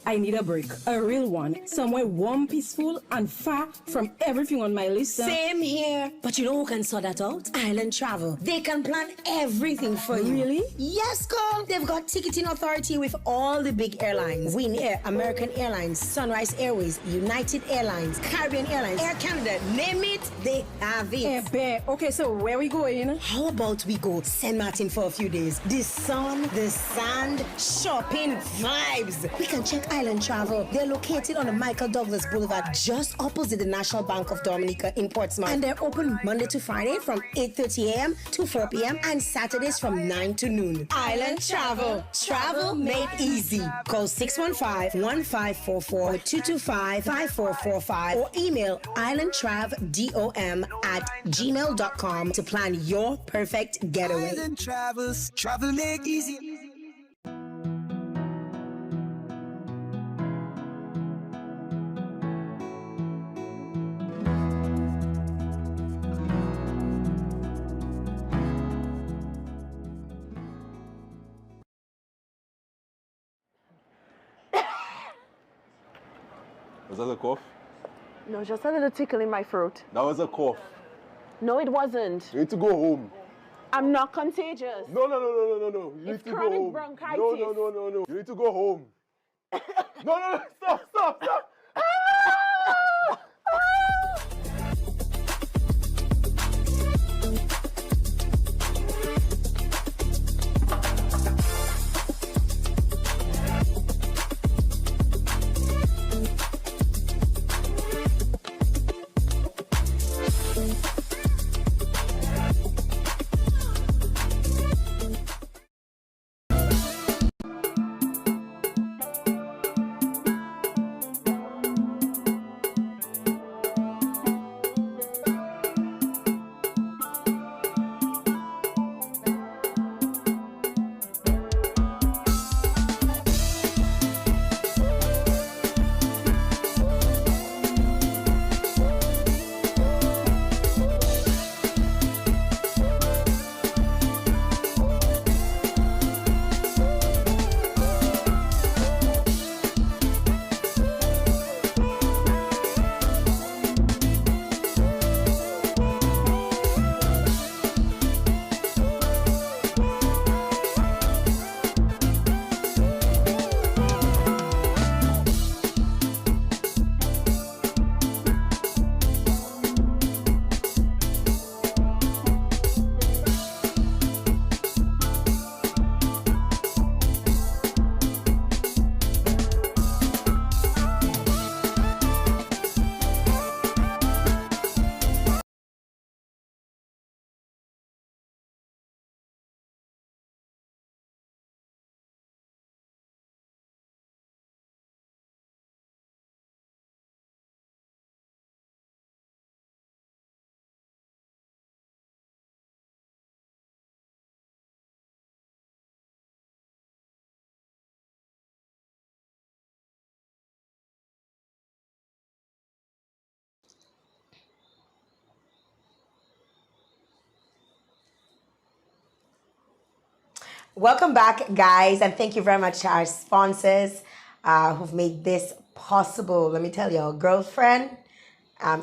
I need a break, a real one, somewhere warm, peaceful, and far from everything on my list. Same here. But you know who can sort that out? Island Travel. They can plan everything for you. Really? Yes, girl. They've got ticketing authority with all the big airlines. Win Air, American Airlines, Sunrise Airways, United Airlines, Caribbean Airlines, Air Canada. Name it, they have it. Okay, so where we going? How about we go St. Martin for a few days? The sun, the sand, shopping vibes. We can check Island Travel. They're located on the Michael Douglas Boulevard, just opposite the National Bank of Dominica in Portsmouth. And they're open Monday to Friday from 8:30 a.m. to 4 p.m. and Saturdays from 9 to noon. Island Travel. Travel made easy. Call 615-1544 or 225-5445 or email islandtravdom@gmail.com to plan your perfect getaway. Island Travels, travel made easy. Was that a cough? No, just a little tickle in my throat. That was a cough. No, it wasn't. You need to go home. I'm not contagious. No. You need It's to go chronic home. bronchitis. No. You need to go home. No. Stop. Welcome back, guys, and thank you very much to our sponsors who've made this possible. Let me tell you, girlfriend,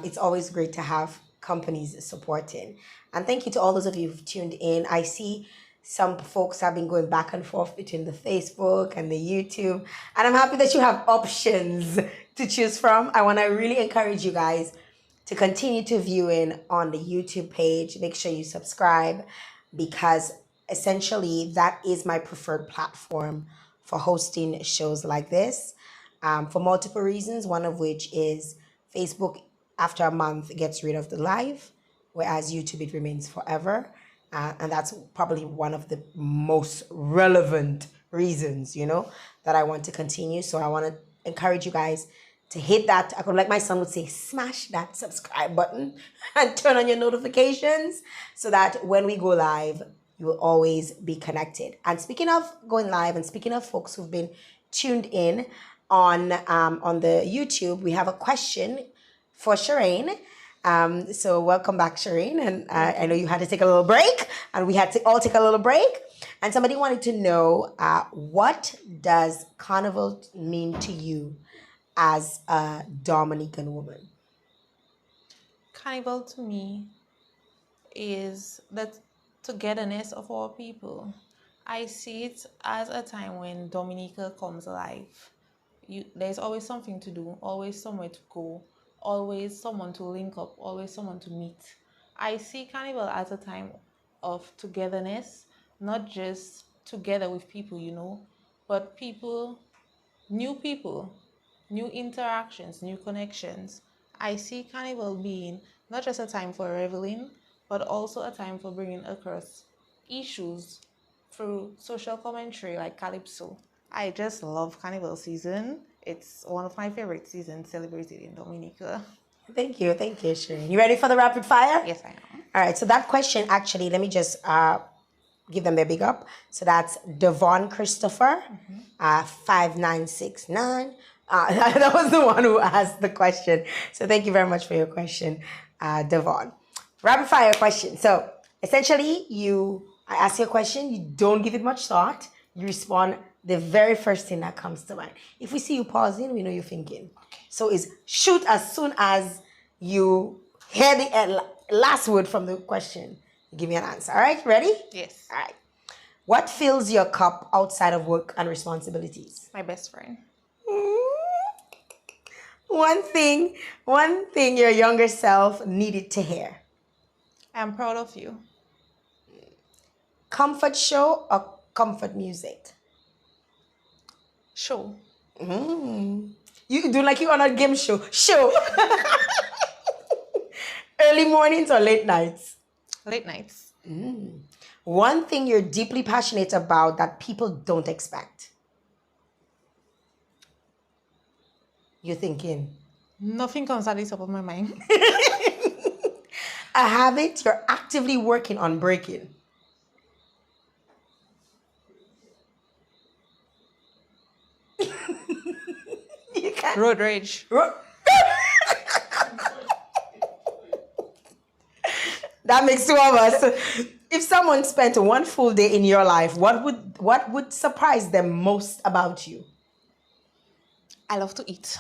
it's always great to have companies supporting. And thank you to all those of you who've tuned in. I see some folks have been going back and forth between the Facebook and the YouTube, and I'm happy that you have options to choose from. I want to really encourage you guys to continue to view in on the YouTube page. Make sure you subscribe, because essentially that is my preferred platform for hosting shows like this, for multiple reasons, one of which is Facebook after a month gets rid of the live, whereas YouTube, it remains forever. And that's probably one of the most relevant reasons, that I want to continue. So I want to encourage you guys to hit that, I could, like my son would say, smash that subscribe button and turn on your notifications so that when we go live, you will always be connected. And speaking of going live and speaking of folks who've been tuned in on the YouTube, we have a question for Sheraine. So welcome back, Sheraine. And I know you had to take a little break, and we had to all take a little break. And somebody wanted to know, what does carnival mean to you as a Dominican woman? Carnival to me is the togetherness of our people. I see it as a time when Dominica comes alive. There's always something to do, always somewhere to go, always someone to link up, always someone to meet. I see Carnival as a time of togetherness, not just together with people, but people, new interactions, new connections. I see Carnival being not just a time for reveling, but also a time for bringing across issues through social commentary like Calypso. I just love Carnival season. It's one of my favorite seasons celebrated in Dominica. Thank you, Sheraine. You ready for the rapid fire? Yes, I am. All right, so that question, actually, let me just give them their big up. So that's Devon Christopher, 5969. That was the one who asked the question. So thank you very much for your question, Devon. Rapid fire question. So essentially, I ask you a question, you don't give it much thought, you respond the very first thing that comes to mind. If we see you pausing, we know you're thinking. Okay. So it's shoot as soon as you hear the last word from the question. You give me an answer. All right, ready? Yes. All right. What fills your cup outside of work and responsibilities? My best friend. One thing your younger self needed to hear. I'm proud of you. Comfort show or comfort music? Show. You do like you on a game show. Show. Early mornings or late nights? Late nights. One thing you're deeply passionate about that people don't expect. You're thinking? Nothing comes at the top of my mind. A habit you're actively working on breaking. Road rage. That makes two of us. If someone spent one full day in your life, what would surprise them most about you? I love to eat.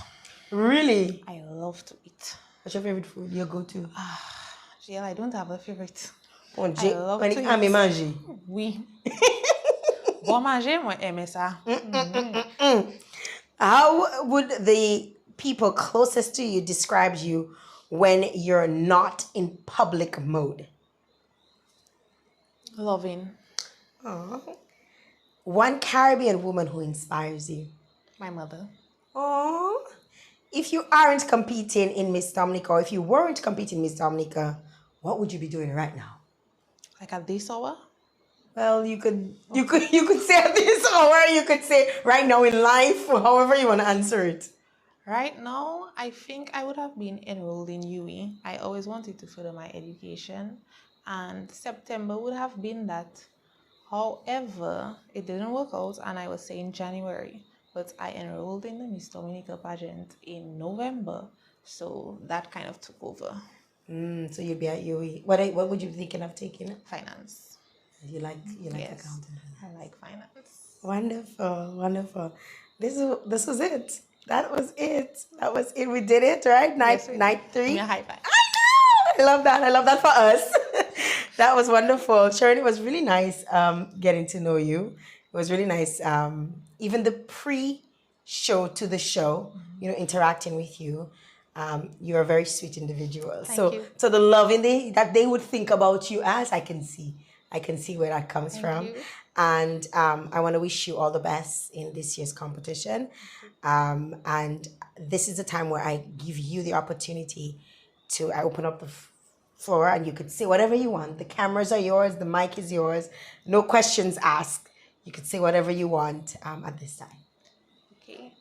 Really? I love to eat. What's your favorite food? Your go-to? Jael, I don't have a favorite. I love to eat. Manger. Oui. Bon manger, moi aime ça. How would the people closest to you describe you when you're not in public mode? Loving. Aww. One Caribbean woman who inspires you? My mother. Aww. If you aren't competing in Miss Dominica, or if you weren't competing in Miss Dominica, what would you be doing right now? Like at this hour? Well, you could say at this hour, you could say right now in life, however you want to answer it. Right now, I think I would have been enrolled in UE. I always wanted to further my education, and September would have been that. However, it didn't work out, and I was saying January, but I enrolled in the Miss Dominica pageant in November, so that kind of took over. So you'd be at UE. What would you be thinking of taking? Finance. You like Yes, accounting? I like finance. Wonderful. This was it. That was it. We did it, right? Night 3. Give me a high five. I love that for us. That was wonderful. Sheraine, it was really nice getting to know you. It was really nice. Even the pre-show to the show, interacting with you. You're a very sweet individual. Thank you. So the loving that they would think about you as, I can see where that comes from. You. And I want to wish you all the best in this year's competition. And this is the time where I give you the opportunity I open up the floor and you could say whatever you want. The cameras are yours. The mic is yours. No questions asked. You could say whatever you want at this time. Okay.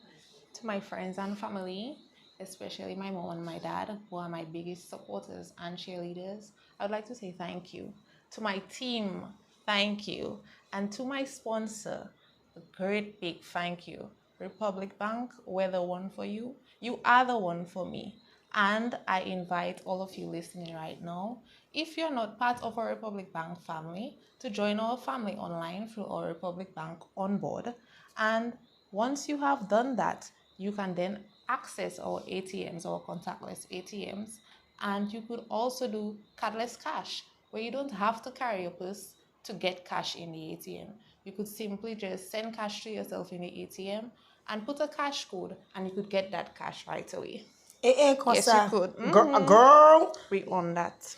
To my friends and family, especially my mom and my dad, who are my biggest supporters and cheerleaders. I would like to say thank you. To my team, thank you. And to my sponsor, a great big thank you. Republic Bank, we're the one for you. You are the one for me. And I invite all of you listening right now, if you're not part of our Republic Bank family, to join our family online through our Republic Bank on board. And once you have done that, you can then access our ATMs, our contactless ATMs, and you could also do cardless cash, where you don't have to carry your purse to get cash in the ATM. You could simply just send cash to yourself in the ATM and put a cash code, and you could get that cash right away. Yes, you could. Girl. We own that.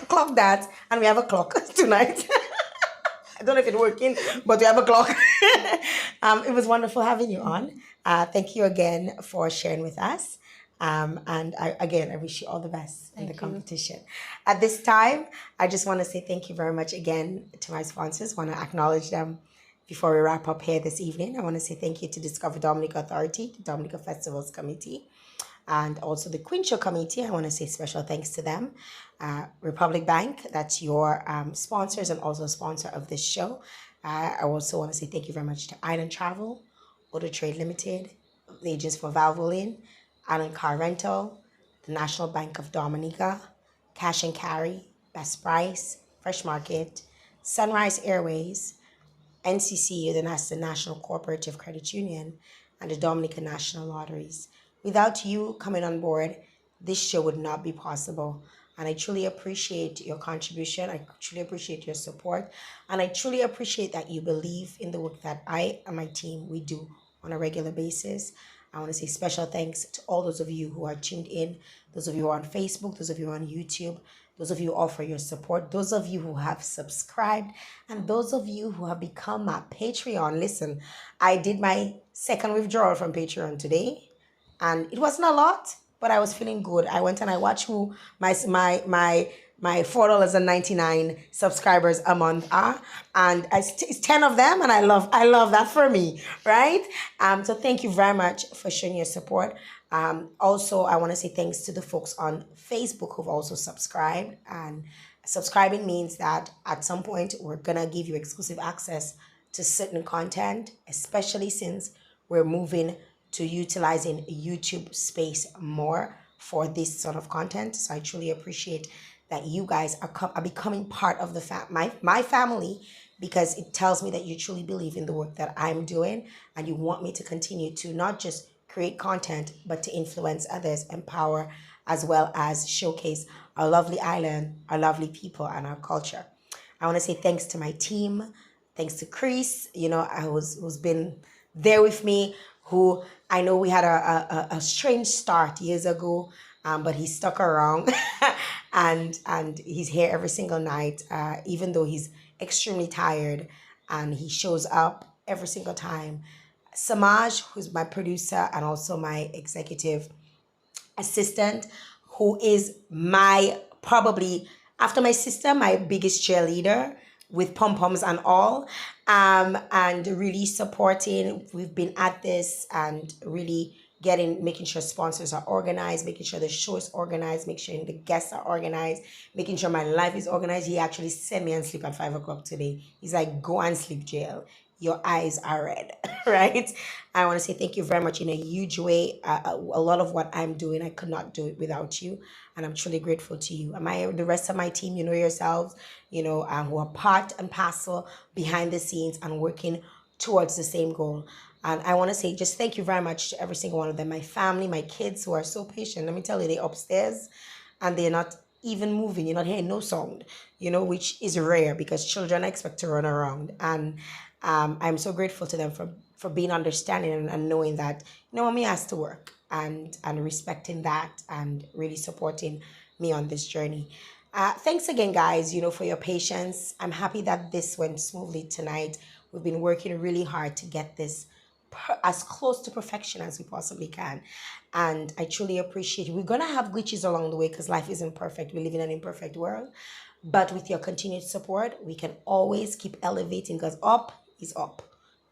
Clock that. And we have a clock tonight. I don't know if it's working, but we have a clock. It was wonderful having you on. Thank you again for sharing with us. And I wish you all the best in the competition. At this time, I just want to say thank you very much again to my sponsors. I want to acknowledge them before we wrap up here this evening. I want to say thank you to Discover Dominica Authority, the Dominica Festivals Committee, and also the Queen Show Committee. I want to say special thanks to them. Republic Bank, that's your sponsors and also a sponsor of this show. I also want to say thank you very much to Island Travel, Auto Trade Limited, the agents for Valvoline, Island Car Rental, the National Bank of Dominica, Cash and Carry, Best Price, Fresh Market, Sunrise Airways, NCCU, the National Cooperative Credit Union, and the Dominican National Lotteries. Without you coming on board, this show would not be possible. And I truly appreciate your contribution. I truly appreciate your support. And I truly appreciate that you believe in the work that I and my team, we do on a regular basis. I want to say special thanks to all those of you who are tuned in, those of you who are on Facebook, those of you who are on YouTube, those of you who offer your support, those of you who have subscribed, and those of you who have become my Patreon. Listen, I did my second withdrawal from Patreon today, and it wasn't a lot, but I was feeling good. I went and I watched who my $4.99 subscribers a month are, and it's 10 of them, and I love that for me, right? So thank you very much for showing your support. Also, I want to say thanks to the folks on Facebook who've also subscribed, and subscribing means that at some point we're gonna give you exclusive access to certain content, especially since we're moving to utilizing YouTube space more for this sort of content. So I truly appreciate that you guys are becoming part of my family, because it tells me that you truly believe in the work that I'm doing, and you want me to continue to not just create content, but to influence others, empower, as well as showcase our lovely island, our lovely people, and our culture. I want to say thanks to my team, thanks to Chris, who's been there with me, who I know we had a strange start years ago, but he stuck around and he's here every single night, even though he's extremely tired, and he shows up every single time. Samaj, who's my producer and also my executive assistant, who is probably after my sister, my biggest cheerleader, with pom-poms and all, and really supporting. We've been at this and really making sure sponsors are organized, making sure the show is organized, making sure the guests are organized, making sure my life is organized. He actually sent me and sleep at 5 o'clock today. He's like, go and sleep, Jael. Your eyes are red, right? I want to say thank you very much in a huge way. A lot of what I'm doing, I could not do it without you. And I'm truly grateful to you. The rest of my team, you know yourselves, who are part and parcel behind the scenes and working towards the same goal. And I want to say just thank you very much to every single one of them. My family, my kids who are so patient. Let me tell you, they're upstairs and they're not even moving. You're not hearing no sound, which is rare because children expect to run around. And I'm so grateful to them for being understanding and knowing that, mommy has to work, and respecting that and really supporting me on this journey. Thanks again, guys, for your patience. I'm happy that this went smoothly tonight. We've been working really hard to get this as close to perfection as we possibly can. And I truly appreciate it. We're going to have glitches along the way because life isn't perfect. We live in an imperfect world. But with your continued support, we can always keep elevating, because up is up,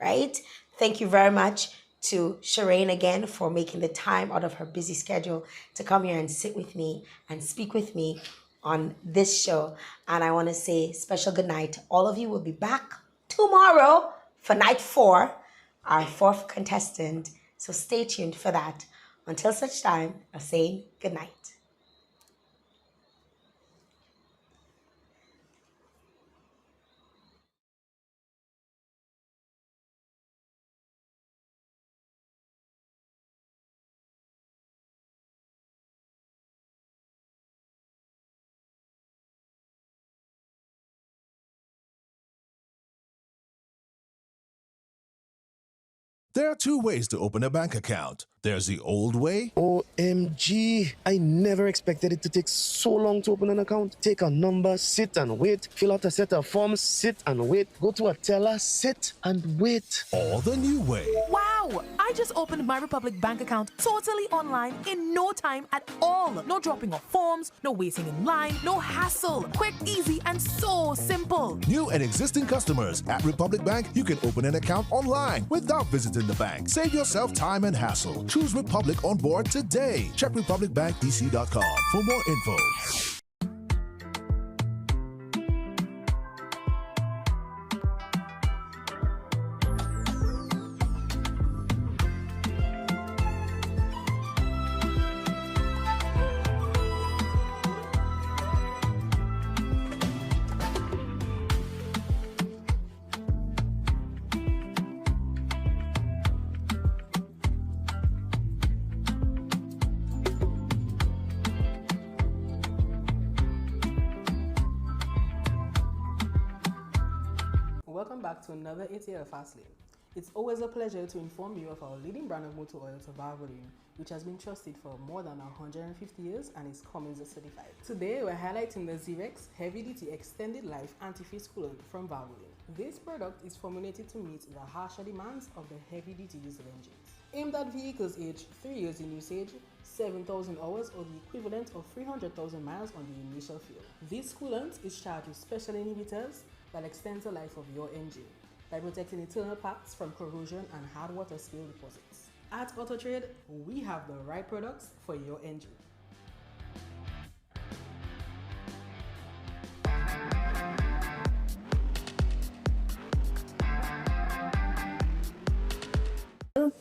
right? Thank you very much to Sheraine again for making the time out of her busy schedule to come here and sit with me and speak with me on this show. And I want to say special good night. All of you will be back tomorrow for night 4, our 4th contestant. So stay tuned for that. Until such time, I'm saying good night. There are 2 ways to open a bank account. There's the old way. OMG, I never expected it to take so long to open an account. Take a number, sit and wait, fill out a set of forms, sit and wait, go to a teller, sit and wait. Or the new way. Wow! I just opened my Republic bank account totally online in no time at all. No dropping of forms, no waiting in line, no hassle. Quick, easy, and so simple. New and existing customers at Republic Bank, you can open an account online without visiting the bank. Save yourself time and hassle. Choose Republic on board today. Check republicbankdc.com for more info. Welcome back to another ATL Fast Lane. It's always a pleasure to inform you of our leading brand of motor oil, Valvoline, which has been trusted for more than 150 years and is Cummins certified. Today, we're highlighting the Zerex Heavy Duty Extended Life Antifreeze Coolant from Valvoline. This product is formulated to meet the harsher demands of the heavy-duty diesel engines. Aimed at vehicles aged 3 years in usage, 7,000 hours or the equivalent of 300,000 miles on the initial fuel. This coolant is charged with special inhibitors that extends the life of your engine by protecting internal parts from corrosion and hard water spill deposits. At AutoTrade, we have the right products for your engine.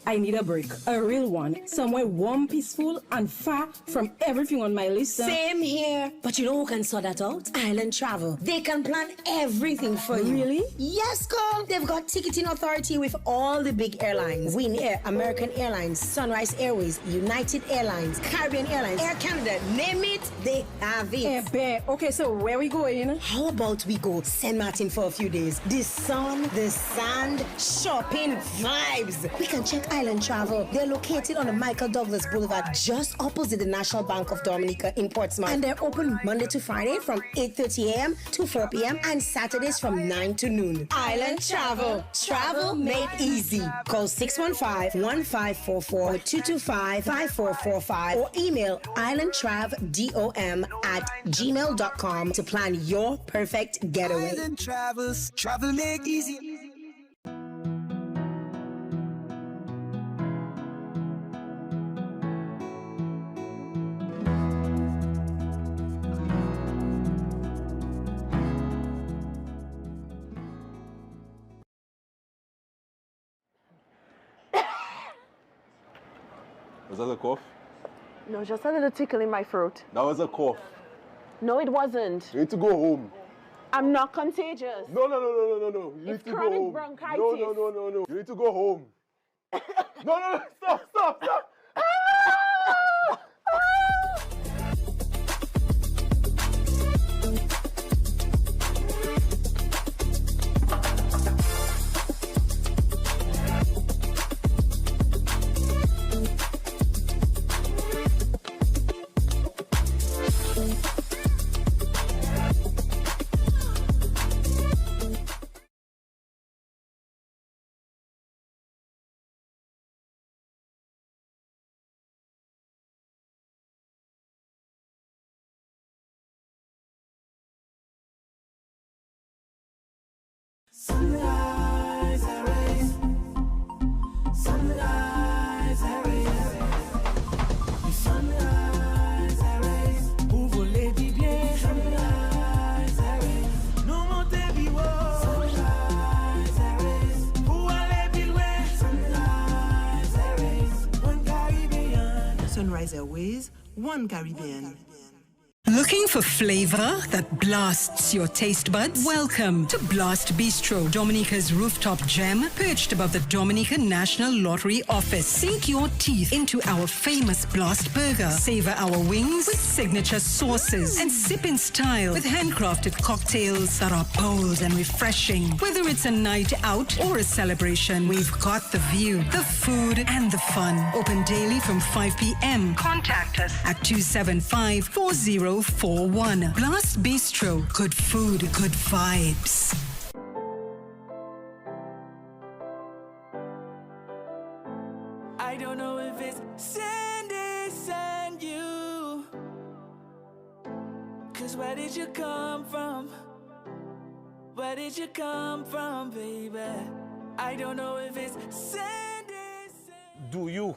I need a break, a real one, somewhere warm, peaceful, and far from everything on my list. Same here. But you know who can sort that out? Island Travel. They can plan everything for you. Really? Yes, girl. They've got ticketing authority with all the big airlines. Win Air, American Airlines, Sunrise Airways, United Airlines, Caribbean Airlines, Air Canada. Name it, they have it. Okay, so where we going? How about we go St. Martin for a few days? The sun, the sand, shopping vibes. We can check Island Travel. They're located on the Michael Douglas Boulevard, just opposite the National Bank of Dominica in Portsmouth. And they're open Monday to Friday from 8:30 a.m. to 4 p.m. and Saturdays from 9 to noon. Island Travel. Travel made easy. Call 615-1544 or 225-5445 or email islandtravdom@gmail.com to plan your perfect getaway. Island Travels, travel make easy. Was that a cough? No, just a little tickle in my throat. That was a cough. No, it wasn't. You need to go home. I'm not contagious. No. You It's need to go chronic home. bronchitis. No. You need to go home. No. Stop. as always, one Caribbean. Looking for flavor that blasts your taste buds? Welcome to Blast Bistro, Dominica's rooftop gem, perched above the Dominican National Lottery office. Sink your teeth into our famous Blast Burger. Savor our wings with signature sauces and sip in style with handcrafted cocktails that are bold and refreshing. Whether it's a night out or a celebration, we've got the view, the food, and the fun. Open daily from 5 p.m. Contact us at 275-4041. Blast Bistro. Good food, good vibes. I don't know if it's sand you. 'Cause where did you come from? Where did you come from, baby? I don't know if it's sand. Do you,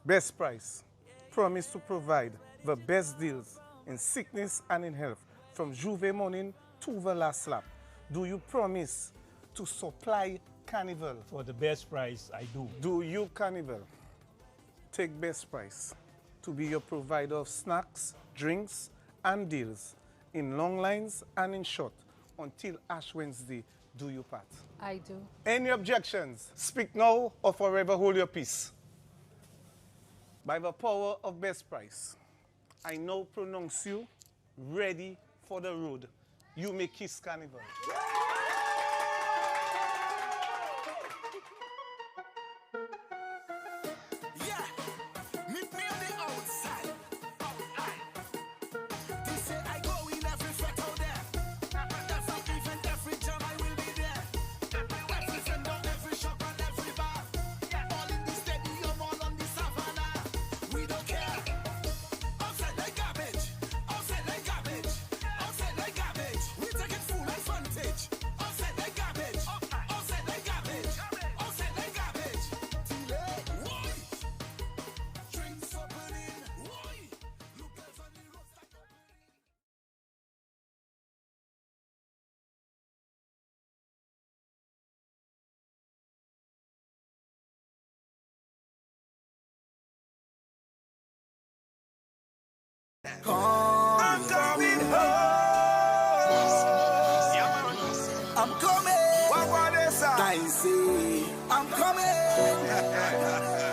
best price, promise to provide the best deals in sickness and in health from Juve morning to the last slap? Do you promise to supply Carnival? For the best price, I do. Do you, Carnival, take best price to be your provider of snacks, drinks, and deals in long lines and in short until Ash Wednesday? Do you, Pat? I do. Any objections? Speak now or forever hold your peace. By the power of best price, I now pronounce you ready for the road. You may kiss Carnival. Meet me on the outside. They say I go in every fret out there. Every event, every jam, I will be there. Every vendor, every shop and every bar. All in the stadium, all on the savannah. We don't care. Outside like garbage. Outside like garbage. Outside like garbage. We take it full advantage. Outside like garbage. Outside like garbage. Outside like garbage. Delay. Why? Drinks opening. Why? Look girls on the road start opening. I'm coming home. I'm coming. I see. I'm coming.